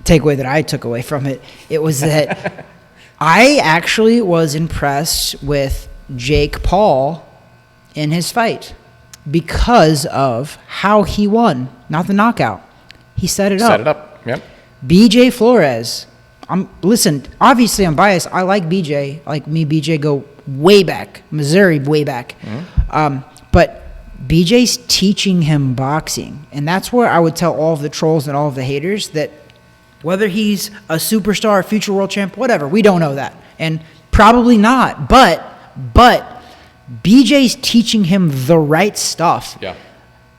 takeaway that I took away from it. It was that I actually was impressed with Jake Paul in his fight because of how he won, not the knockout. He set it up. Set it up, yep. BJ Flores. Listen, obviously I'm biased. I like BJ. Like me, BJ go way back. Missouri, way back. But BJ's teaching him boxing. And that's where I would tell all of the trolls and all of the haters that whether he's a superstar, future world champ, whatever, we don't know that. And probably not. But BJ's teaching him the right stuff. Yeah.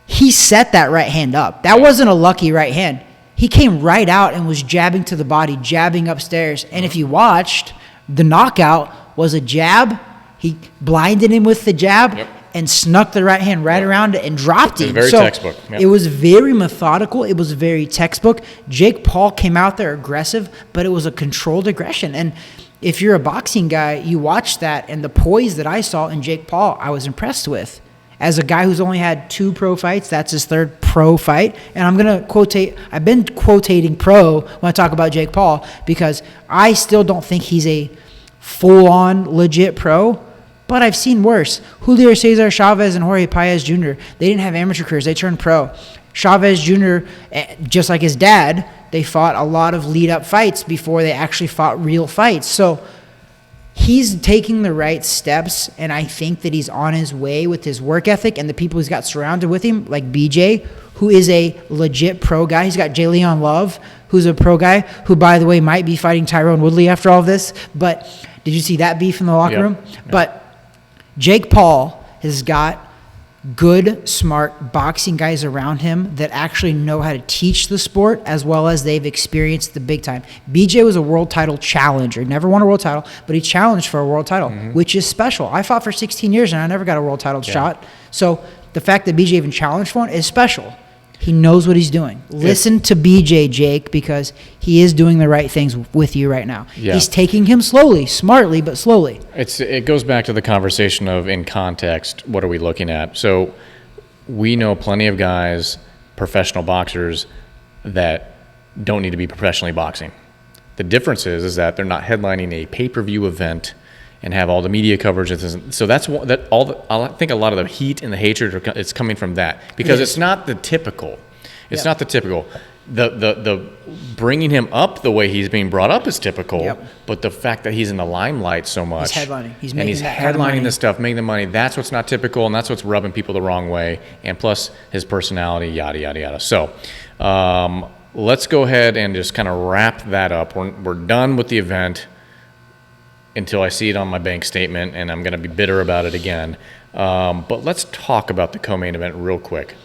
He set that right hand up. That wasn't a lucky right hand. He came right out and was jabbing to the body, jabbing upstairs. And if you watched, the knockout was a jab. He blinded him with the jab and snuck the right hand around it and dropped him. It was very textbook. Yep. It was very methodical. It was very textbook. Jake Paul came out there aggressive, but it was a controlled aggression. And if you're a boxing guy, you watch that, and the poise that I saw in Jake Paul, I was impressed with. As a guy who's only had 2 pro fights, that's his 3rd pro fight. And I'm going to quotate, I've been quotating pro when I talk about Jake Paul because I still don't think he's a full-on legit pro, but I've seen worse. Julio Cesar Chavez and Jorge Paez Jr., they didn't have amateur careers. They turned pro. Chavez Jr., just like his dad, they fought a lot of lead-up fights before they actually fought real fights. So he's taking the right steps, and I think that he's on his way with his work ethic and the people he's got surrounded with him, like BJ, who is a legit pro guy. He's got J. Leon Love, who's a pro guy, who, by the way, might be fighting Tyrone Woodley after all this. But did you see that beef in the locker room? Yep. But Jake Paul has got good, smart boxing guys around him that actually know how to teach the sport as well as they've experienced the big time. BJ was a world title challenger. He never won a world title, but he challenged for a world title, which is special. I fought for 16 years and I never got a world title shot. So the fact that BJ even challenged for one is special. He knows what he's doing. Listen to BJ, Jake, because he is doing the right things with you right now. Yeah. He's taking him slowly, smartly, but slowly. It goes back to the conversation of, in context, what are we looking at? So we know plenty of guys, professional boxers, that don't need to be professionally boxing. The difference is that they're not headlining a pay-per-view event and have all the media coverage. So that's I think a lot of the heat and the hatred it's coming from that, because it's not the typical. It's not the typical. The bringing him up the way he's being brought up is typical, but the fact that he's in the limelight so much, he's headlining. He's headlining this stuff, making the money. That's what's not typical, and that's what's rubbing people the wrong way. And plus his personality, yada yada yada. So let's go ahead and just kind of wrap that up. We're done with the event until I see it on my bank statement, and I'm going to be bitter about it again. But let's talk about the co-main event real quick.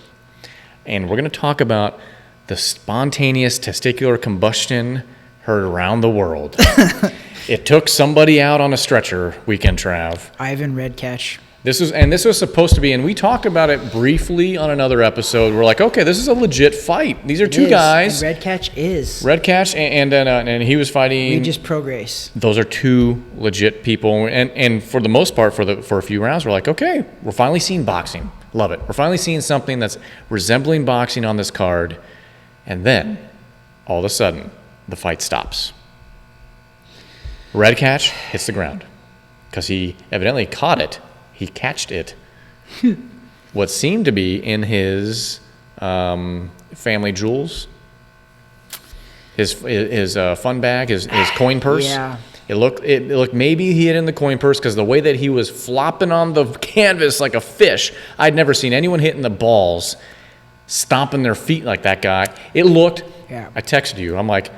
And we're going to talk about the spontaneous testicular combustion heard around the world. It took somebody out on a stretcher, Weekend Trav. Ivan Redcash. This was supposed to be, and we talked about it briefly on another episode. We're like, okay, this is a legit fight. These are two guys. And Redcash is. Redcash, and he was fighting. Regis Prograis. Those are two legit people, and for the most part, for a few rounds, we're like, okay, we're finally seeing boxing. Love it. We're finally seeing something that's resembling boxing on this card, and then all of a sudden, the fight stops. Redcash hits the ground because he evidently caught it. He catched it. What seemed to be in his family jewels, his fun bag, his coin purse. Yeah. It looked maybe he had in the coin purse, because the way that he was flopping on the canvas like a fish, I'd never seen anyone hitting the balls, stomping their feet like that guy. It looked. Yeah. I texted you. I'm like,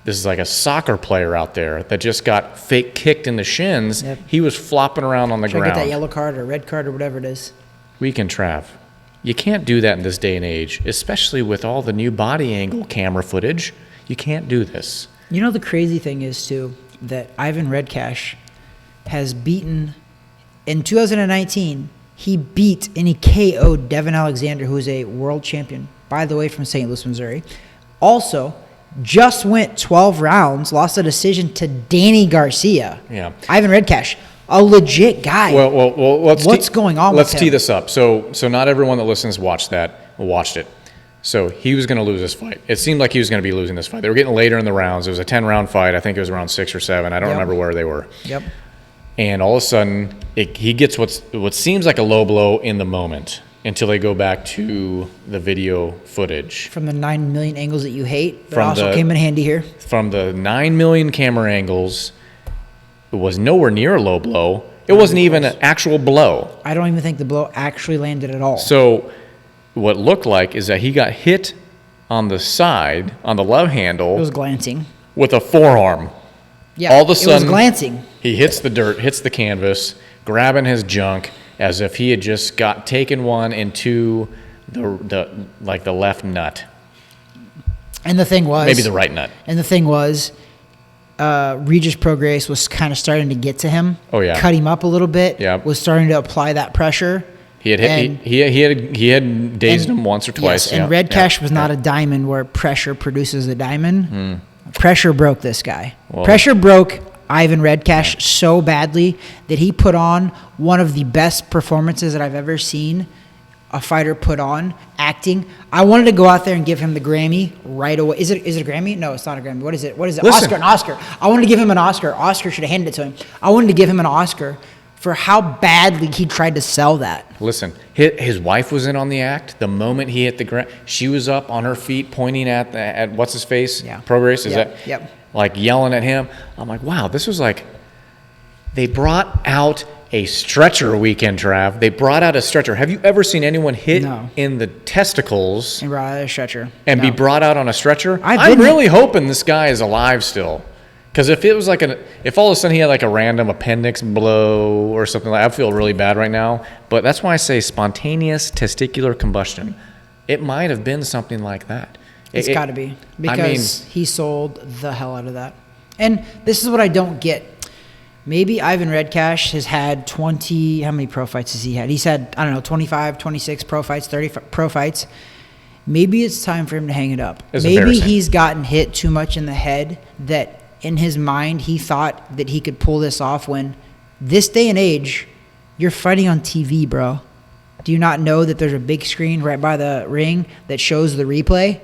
this is like a soccer player out there that just got fake kicked in the shins. Yep. He was flopping around on the ground. Get that yellow card or red card or whatever it is. Weekend Trav. You can't do that in this day and age, especially with all the new body angle camera footage. You can't do this. You know, the crazy thing is, too, that Ivan Redcash has beaten, in 2019, he beat and he KO'd Devin Alexander, who is a world champion, by the way, from St. Louis, Missouri. Also, just went 12 rounds, lost a decision to Danny Garcia. Yeah. Ivan Redcash, a legit guy. Well, what's going on with him? Let's tee this up. So not everyone that listens watched it. So he was going to lose this fight. It seemed like he was going to be losing this fight. They were getting later in the rounds. It was a 10-round fight. I think it was around 6 or 7. I don't remember where they were. Yep. And all of a sudden, he gets what seems like a low blow in the moment, until they go back to the video footage. From the 9 million angles that you hate, but also came in handy here. From the 9 million camera angles, it was nowhere near a low blow. It wasn't even an actual blow. I don't even think the blow actually landed at all. So what looked like is that he got hit on the side, on the love handle. It was glancing. With a forearm. Yeah, all of a sudden, it was glancing. He hits the dirt, hits the canvas, grabbing his junk, as if he had just taken one into the left nut. And the thing was, maybe the right nut. And the thing was, Regis Prograis was kind of starting to get to him. Oh yeah, cut him up a little bit. Yeah, was starting to apply that pressure. He had dazed him once or twice. Yes, and Redcash was not a diamond where pressure produces a diamond. Pressure broke this guy. Whoa. Pressure broke Ivan Redcash so badly that he put on one of the best performances that I've ever seen a fighter put on, acting. I wanted to go out there and give him the Grammy right away. Is it a Grammy? No, it's not a Grammy. What is it? Listen. Oscar, an Oscar. I wanted to give him an Oscar. Oscar should have handed it to him. I wanted to give him an Oscar for how badly he tried to sell that. Listen, his wife was in on the act. The moment he hit the ground, she was up on her feet pointing at what's his face? Yeah. Prograis, is yep. that? Yep. Like yelling at him. I'm like, wow, this was like, they brought out a stretcher, Weekend Trav. They brought out a stretcher. Have you ever seen anyone hit in the testicles and brought out a stretcher and be brought out on a stretcher? I'm really hoping this guy is alive still. Because if it was like if all of a sudden he had like a random appendix blow or something like that, I feel really bad right now. But that's why I say spontaneous testicular combustion. It might have been something like that. It's got to be, because he sold the hell out of that. And this is what I don't get. Maybe Ivan Redcash has had 20, how many pro fights has he had? He's had, I don't know, 25, 26 pro fights, 30 pro fights. Maybe it's time for him to hang it up. Maybe he's gotten hit too much in the head that in his mind he thought that he could pull this off, when this day and age, you're fighting on TV, bro. Do you not know that there's a big screen right by the ring that shows the replay?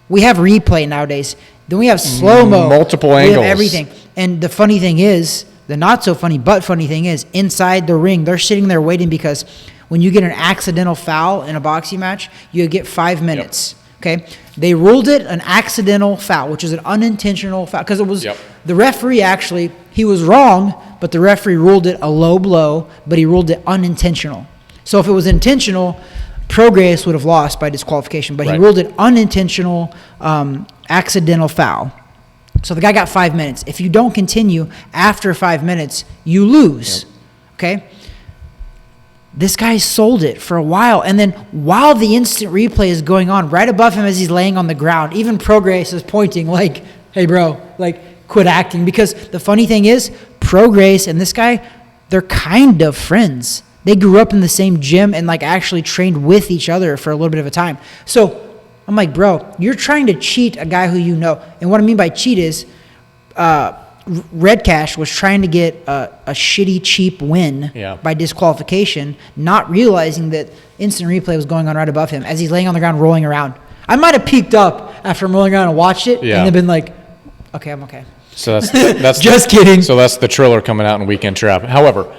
We have replay nowadays. Then we have slow-mo. Multiple angles. We have everything. And the funny thing is, the not so funny but funny thing is, inside the ring, they're sitting there waiting, because when you get an accidental foul in a boxing match, you get 5 minutes. Okay? They ruled it an accidental foul, which is an unintentional foul, because it was the referee actually, he was wrong, but the referee ruled it a low blow, but he ruled it unintentional. So if it was intentional, Prograis would have lost by disqualification, but he ruled it unintentional, accidental foul. So the guy got 5 minutes. If you don't continue after 5 minutes, you lose. Okay? This guy sold it for a while. And then while the instant replay is going on, right above him as he's laying on the ground, even Prograis is pointing like, hey, bro, like, quit acting. Because the funny thing is, Prograis and this guy, they're kind of friends. They grew up in the same gym and like actually trained with each other for a little bit of a time. So I'm like, bro, you're trying to cheat a guy who you know. And what I mean by cheat is Redcash was trying to get a shitty, cheap win by disqualification, not realizing that instant replay was going on right above him as he's laying on the ground rolling around. I might have peeked up after rolling around and watched it and then been like, okay, I'm okay. So that's just kidding. So that's the Triller coming out in Weekend Trap. However,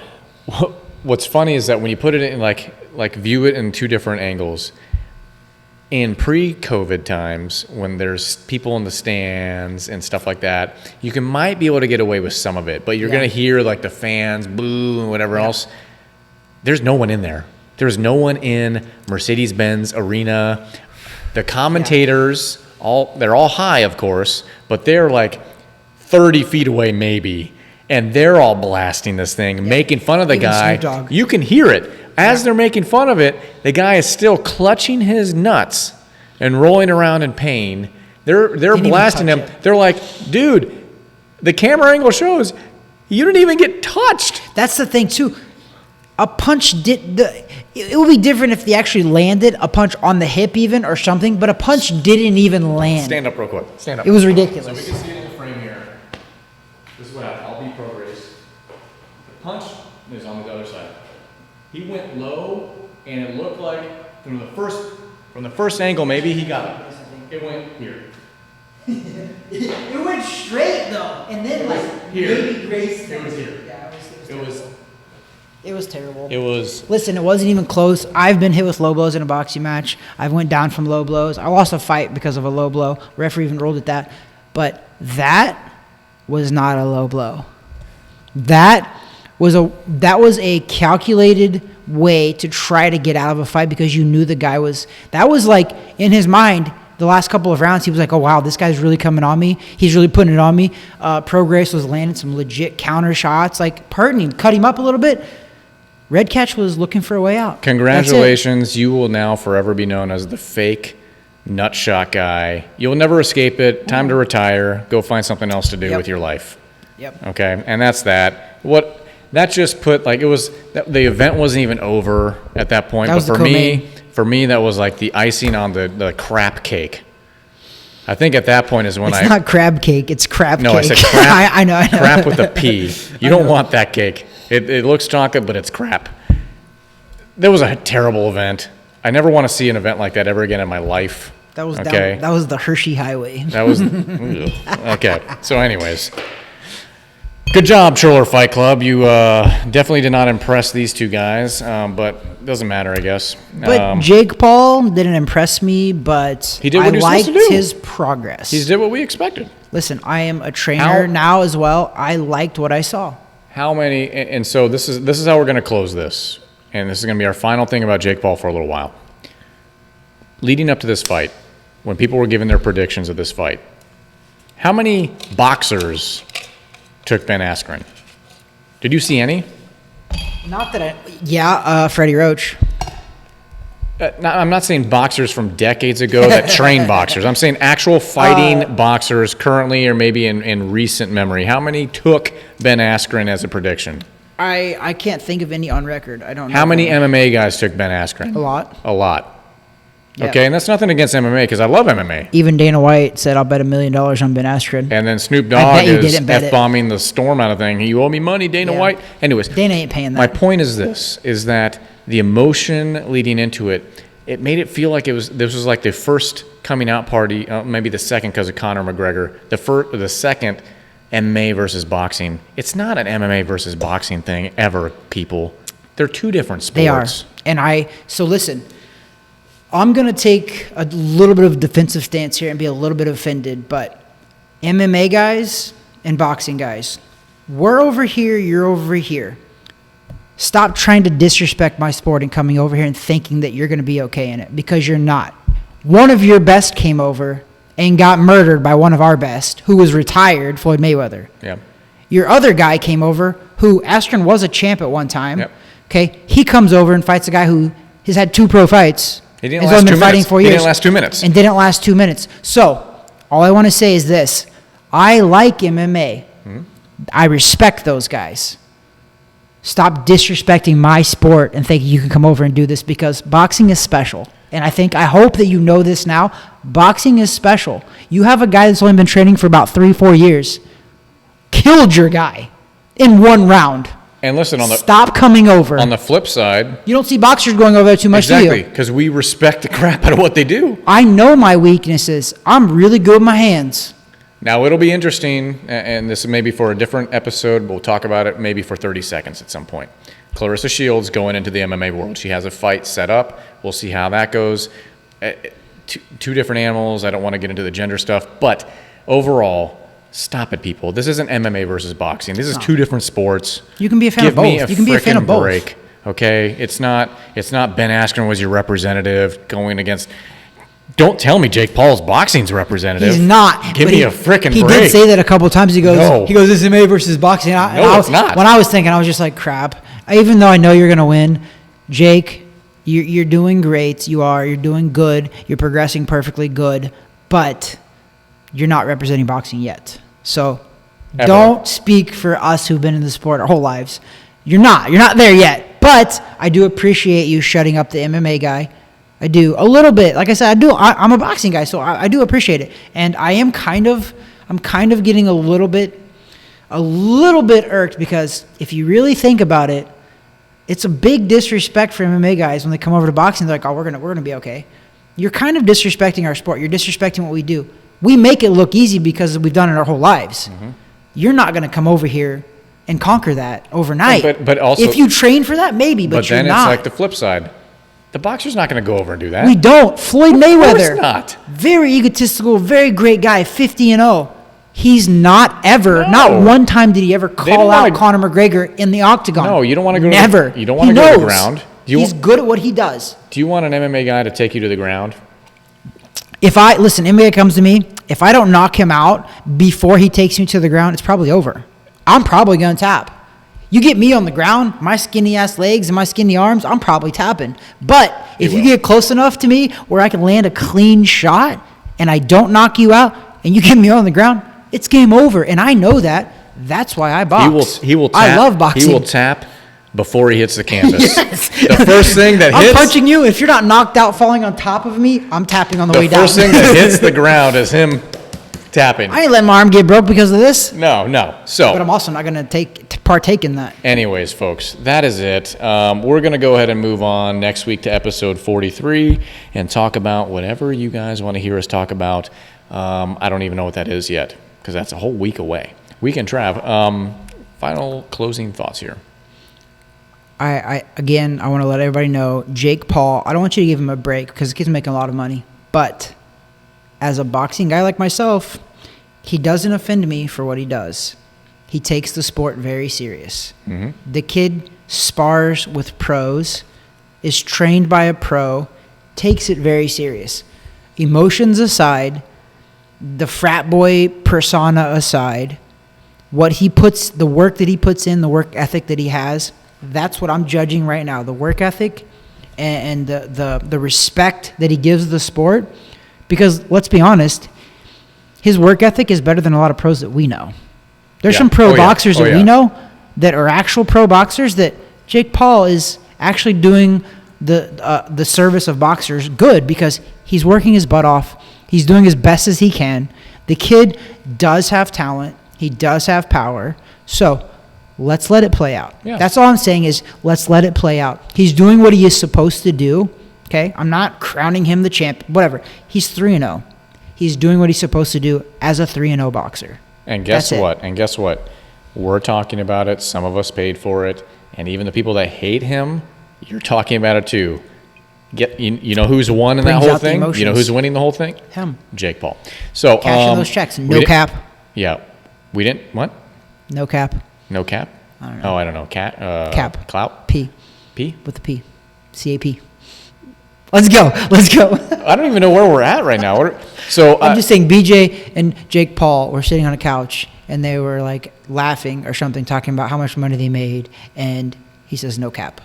what's funny is that when you put it in like view it in two different angles, in pre-COVID times when there's people in the stands and stuff like that, you might be able to get away with some of it, but you're going to hear like the fans boo and whatever else. There's no one in there. There's no one in Mercedes-Benz Arena. The commentators, they're all high, of course, but they're like 30 feet away maybe. And they're all blasting this thing, making fun of the guy. You can hear it. As they're making fun of it, the guy is still clutching his nuts and rolling around in pain. They're blasting him. They're like, dude, the camera angle shows you didn't even get touched. That's the thing, too. A punch it would be different if they actually landed a punch on the hip even or something, but a punch didn't even land. Stand up real quick. Stand up. It was ridiculous. So we can see it in the frame here. This is what happened. I'll be Prograis. The punch is on the other side. He went low, and it looked like from the first angle, maybe he got it. It went here. It went straight though, and then like here. Maybe Grace. It was here. Yeah, It was terrible. It was. Listen, it wasn't even close. I've been hit with low blows in a boxing match. I went down from low blows. I lost a fight because of a low blow. Referee even ruled it that. But that was not a low blow. That was a calculated way to try to get out of a fight because you knew the guy was. That was like in his mind. The last couple of rounds, he was like, oh, wow, this guy's really coming on me. He's really putting it on me. Prograis was landing some legit counter shots, like parting him, cut him up a little bit. Redcash was looking for a way out. Congratulations. You will now forever be known as the fake nutshot guy. You'll never escape it. Time to retire. Go find something else to do with your life. Yep. Okay, and that's that. That just put, like, it was, the event wasn't even over at that point. That was but the for me, that was like the icing on the crap cake. I think at that point is when It's not crab cake, it's crap cake. No, I said crap. I know. Crap with a P. You don't want that cake. It looks chocolate, but it's crap. That was a terrible event. I never want to see an event like that ever again in my life. That was okay. That was the Hershey Highway. That was okay. So, anyways, good job, Triller Fight Club. You definitely did not impress these two guys, but it doesn't matter, I guess. But Jake Paul didn't impress me, but he did what he was supposed to do. I liked his progress. He did what we expected. Listen, I am a trainer now as well. I liked what I saw. How many? And so this is how we're going to close this, and this is going to be our final thing about Jake Paul for a little while. Leading up to this fight, when people were giving their predictions of this fight, How many boxers took Ben Askren? Did you see any? Not that Freddie Roach. I'm not saying boxers from decades ago that train boxers. I'm saying actual fighting boxers currently or maybe in recent memory. How many took Ben Askren as a prediction? I can't think of any on record. I don't know. How many MMA guys took Ben Askren? A lot. A lot. Yeah. Okay, and that's nothing against MMA because I love MMA. Even Dana White said, I'll bet $1 million on Ben Askren. And then Snoop I Dogg bet you is didn't bet it. F-bombing the storm out of thing. You owe me money, Dana Yeah. White. Anyways. Dana ain't paying that. My point is this, is that the emotion leading into it, it made it feel like this was like the first coming out party, maybe the second because of Conor McGregor, the second MMA versus boxing. It's not an MMA versus boxing thing ever, people. They're two different sports. They are. And so listen, I'm going to take a little bit of a defensive stance here and be a little bit offended, but MMA guys and boxing guys, we're over here, you're over here. Stop trying to disrespect my sport and coming over here and thinking that you're going to be okay in it, because you're not. One of your best came over and got murdered by one of our best, who was retired, Floyd Mayweather. Yeah. Your other guy came over, who Askren was a champ at one time. Yep. Okay, he comes over and fights a guy who has had 2 pro fights. He didn't He's last only 2 been fighting minutes. 4 He years. didn't last 2 minutes. And didn't last 2 minutes. So, all I want to say is this. I like MMA. I respect those guys. Stop disrespecting my sport and thinking you can come over and do this, because boxing is special. And I hope that you know this now. Boxing is special. You have a guy that's only been training for about 3-4 years. Killed your guy in 1 round. And listen, Stop coming over. on the flip side, You don't see boxers going over there too much, do exactly, you? because we respect the crap out of what they do. I know my weaknesses. I'm really good with my hands. Now, it'll be interesting, and this is maybe for a different episode. We'll talk about it maybe for 30 seconds at some point. Clarissa Shields going into the MMA world. She has a fight set up. We'll see how that goes. Two different animals. I don't want to get into the gender stuff. But overall, stop it, people. This isn't MMA versus boxing. This is 2 different sports. You can be a fan of Give me both. a You can be a fan of frickin' both. break, okay? It's not Ben Askren was your representative going against... Don't tell me Jake Paul's boxing's representative. He's not. Give but me a frickin' break. He did say that a couple of times. He goes, No. this is MMA versus boxing. It's not. When I was thinking, I was just like, crap. Even though I know you're going to win, Jake, you're doing great. You're doing good. You're progressing perfectly good. But you're not representing boxing yet. So Ever. don't speak for us who've been in the sport our whole lives. You're not there yet. But I do appreciate you shutting up the MMA guy. I do a little bit. Like I said, I do. I'm a boxing guy, so I do appreciate it. And I'm kind of getting a little bit irked, because if you really think about it, it's a big disrespect for MMA guys when they come over to boxing. They're like, "Oh, we're gonna be okay." You're kind of disrespecting our sport. You're disrespecting what we do. We make it look easy because we've done it our whole lives. You're not gonna come over here and conquer that overnight. But also, if you train for that, maybe. But you're then not. it's like the flip side. The boxer's not going to go over and do that. We don't. Floyd Mayweather. Of course not. Very egotistical, very great guy, 50-0. He's not ever, not one time did he ever call out Conor McGregor in the octagon. No, you don't want to go. Never. You don't want to go to the ground. He's good at what he does. Do you want an MMA guy to take you to the ground? MMA comes to me, if I don't knock him out before he takes me to the ground, it's probably over. I'm probably going to tap. You get me on the ground, my skinny ass legs and my skinny arms, I'm probably tapping. But if you get close enough to me where I can land a clean shot and I don't knock you out and you get me on the ground, it's game over. And I know that. That's why I box. He will tap. I love boxing. He will tap before he hits the canvas. Yes. The first thing that I'm hits... punching you. If you're not knocked out falling on top of me, I'm tapping on the way down. The first thing that hits the ground is him tapping. I ain't letting my arm get broke because of this. No. So, but I'm also not going to partake in that. Anyways, folks, that is it. We're going to go ahead and move on next week to episode 43 and talk about whatever you guys want to hear us talk about. I don't even know what that is yet, because that's a whole week away. Weekend Trav. Final closing thoughts here. I want to let everybody know, Jake Paul, I don't want you to give him a break because the kid's making a lot of money. But as a boxing guy like myself, he doesn't offend me for what he does. He takes the sport very serious. The kid spars with pros, is trained by a pro, takes it very serious. Emotions aside, the frat boy persona aside, the work that he puts in, the work ethic that he has, that's what I'm judging right now. The work ethic and the respect that he gives the sport. Because let's be honest, his work ethic is better than a lot of pros that we know. There's some pro boxers that we know that are actual pro boxers that Jake Paul is actually doing the service of boxers good because he's working his butt off. He's doing as best as he can. The kid does have talent. He does have power. So let's let it play out. Yeah. That's all I'm saying is let's let it play out. He's doing what he is supposed to do. Okay? I'm not crowning him the champ. Whatever. He's 3-0. He's doing what he's supposed to do as a 3-0 boxer. And guess what? We're talking about it. Some of us paid for it. And even the people that hate him, you're talking about it too. You know who's won in that whole thing? You know who's winning the whole thing? Him. Jake Paul. So cashing those checks. No cap. Yeah. We didn't what? No cap. No cap? I don't know. Oh, I don't know. Cap. Clout? P. P? With the P. CAP. Let's go. I don't even know where we're at right now. I'm just saying BJ and Jake Paul were sitting on a couch and they were like laughing or something, talking about how much money they made, and he says no cap.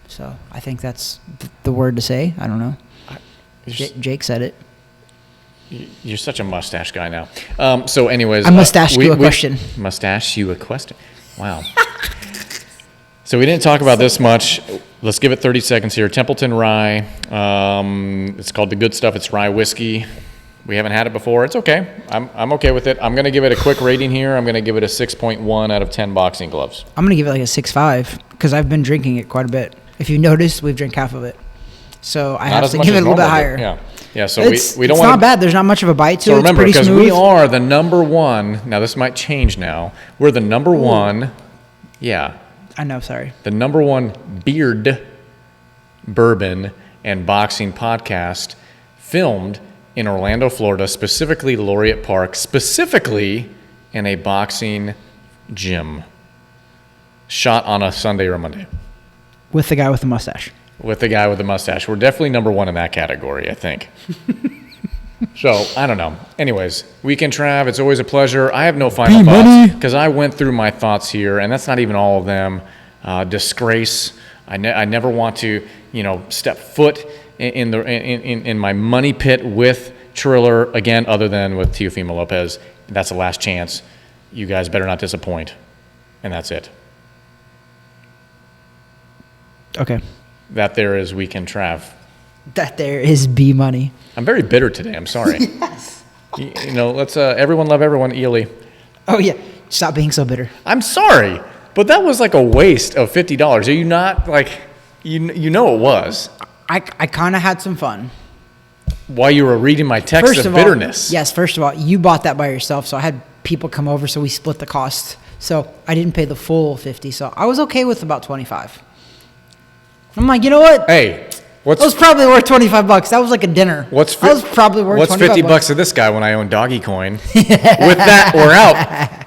So I think that's the word to say. I don't know. Jake said it. You're such a mustache guy now. So anyways. I mustache you a question. Mustache you a question. Wow. So we didn't talk about this much. Let's give it 30 seconds here. Templeton Rye. It's called the good stuff. It's rye whiskey. We haven't had it before. It's okay. I'm okay with it. I'm going to give it a quick rating here. I'm going to give it a 6.1 out of 10 boxing gloves. I'm going to give it like a 6.5 because I've been drinking it quite a bit. If you noticed, we've drank half of it. So I have to give it a little bit higher. Yeah, so we don't want. It's not bad. There's not much of a bite to it. So remember, because we are the number one. Now this might change now. We're the number one. Yeah. I know. Sorry. The number one beard, bourbon, and boxing podcast filmed in Orlando, Florida, specifically Laureate Park, specifically in a boxing gym. Shot on a Sunday or a Monday. With the guy with the mustache. With the guy with the mustache. We're definitely number one in that category, I think. So, I don't know. Anyways, Weekend Trav, it's always a pleasure. I have no final thoughts because I went through my thoughts here, and that's not even all of them. Disgrace. I never want to, step foot in my money pit with Triller again, other than with Teofimo Lopez. That's the last chance. You guys better not disappoint. And that's it. Okay. That there is Weekend Trav. That there is B Money. I'm very bitter today. I'm sorry. Yes. Let's everyone love everyone. Ely. Oh yeah. Stop being so bitter. I'm sorry, but that was like a waste of $50. Are you not like, you know it was? I kind of had some fun. While you were reading my text of bitterness. Yes. First of all, you bought that by yourself, so I had people come over, so we split the cost. So I didn't pay the full 50. So I was okay with about 25. I'm like, you know what? Hey, that was probably worth $25. That was like a dinner. What's $50 to this guy when I own Doggy Coin? With that, we're out.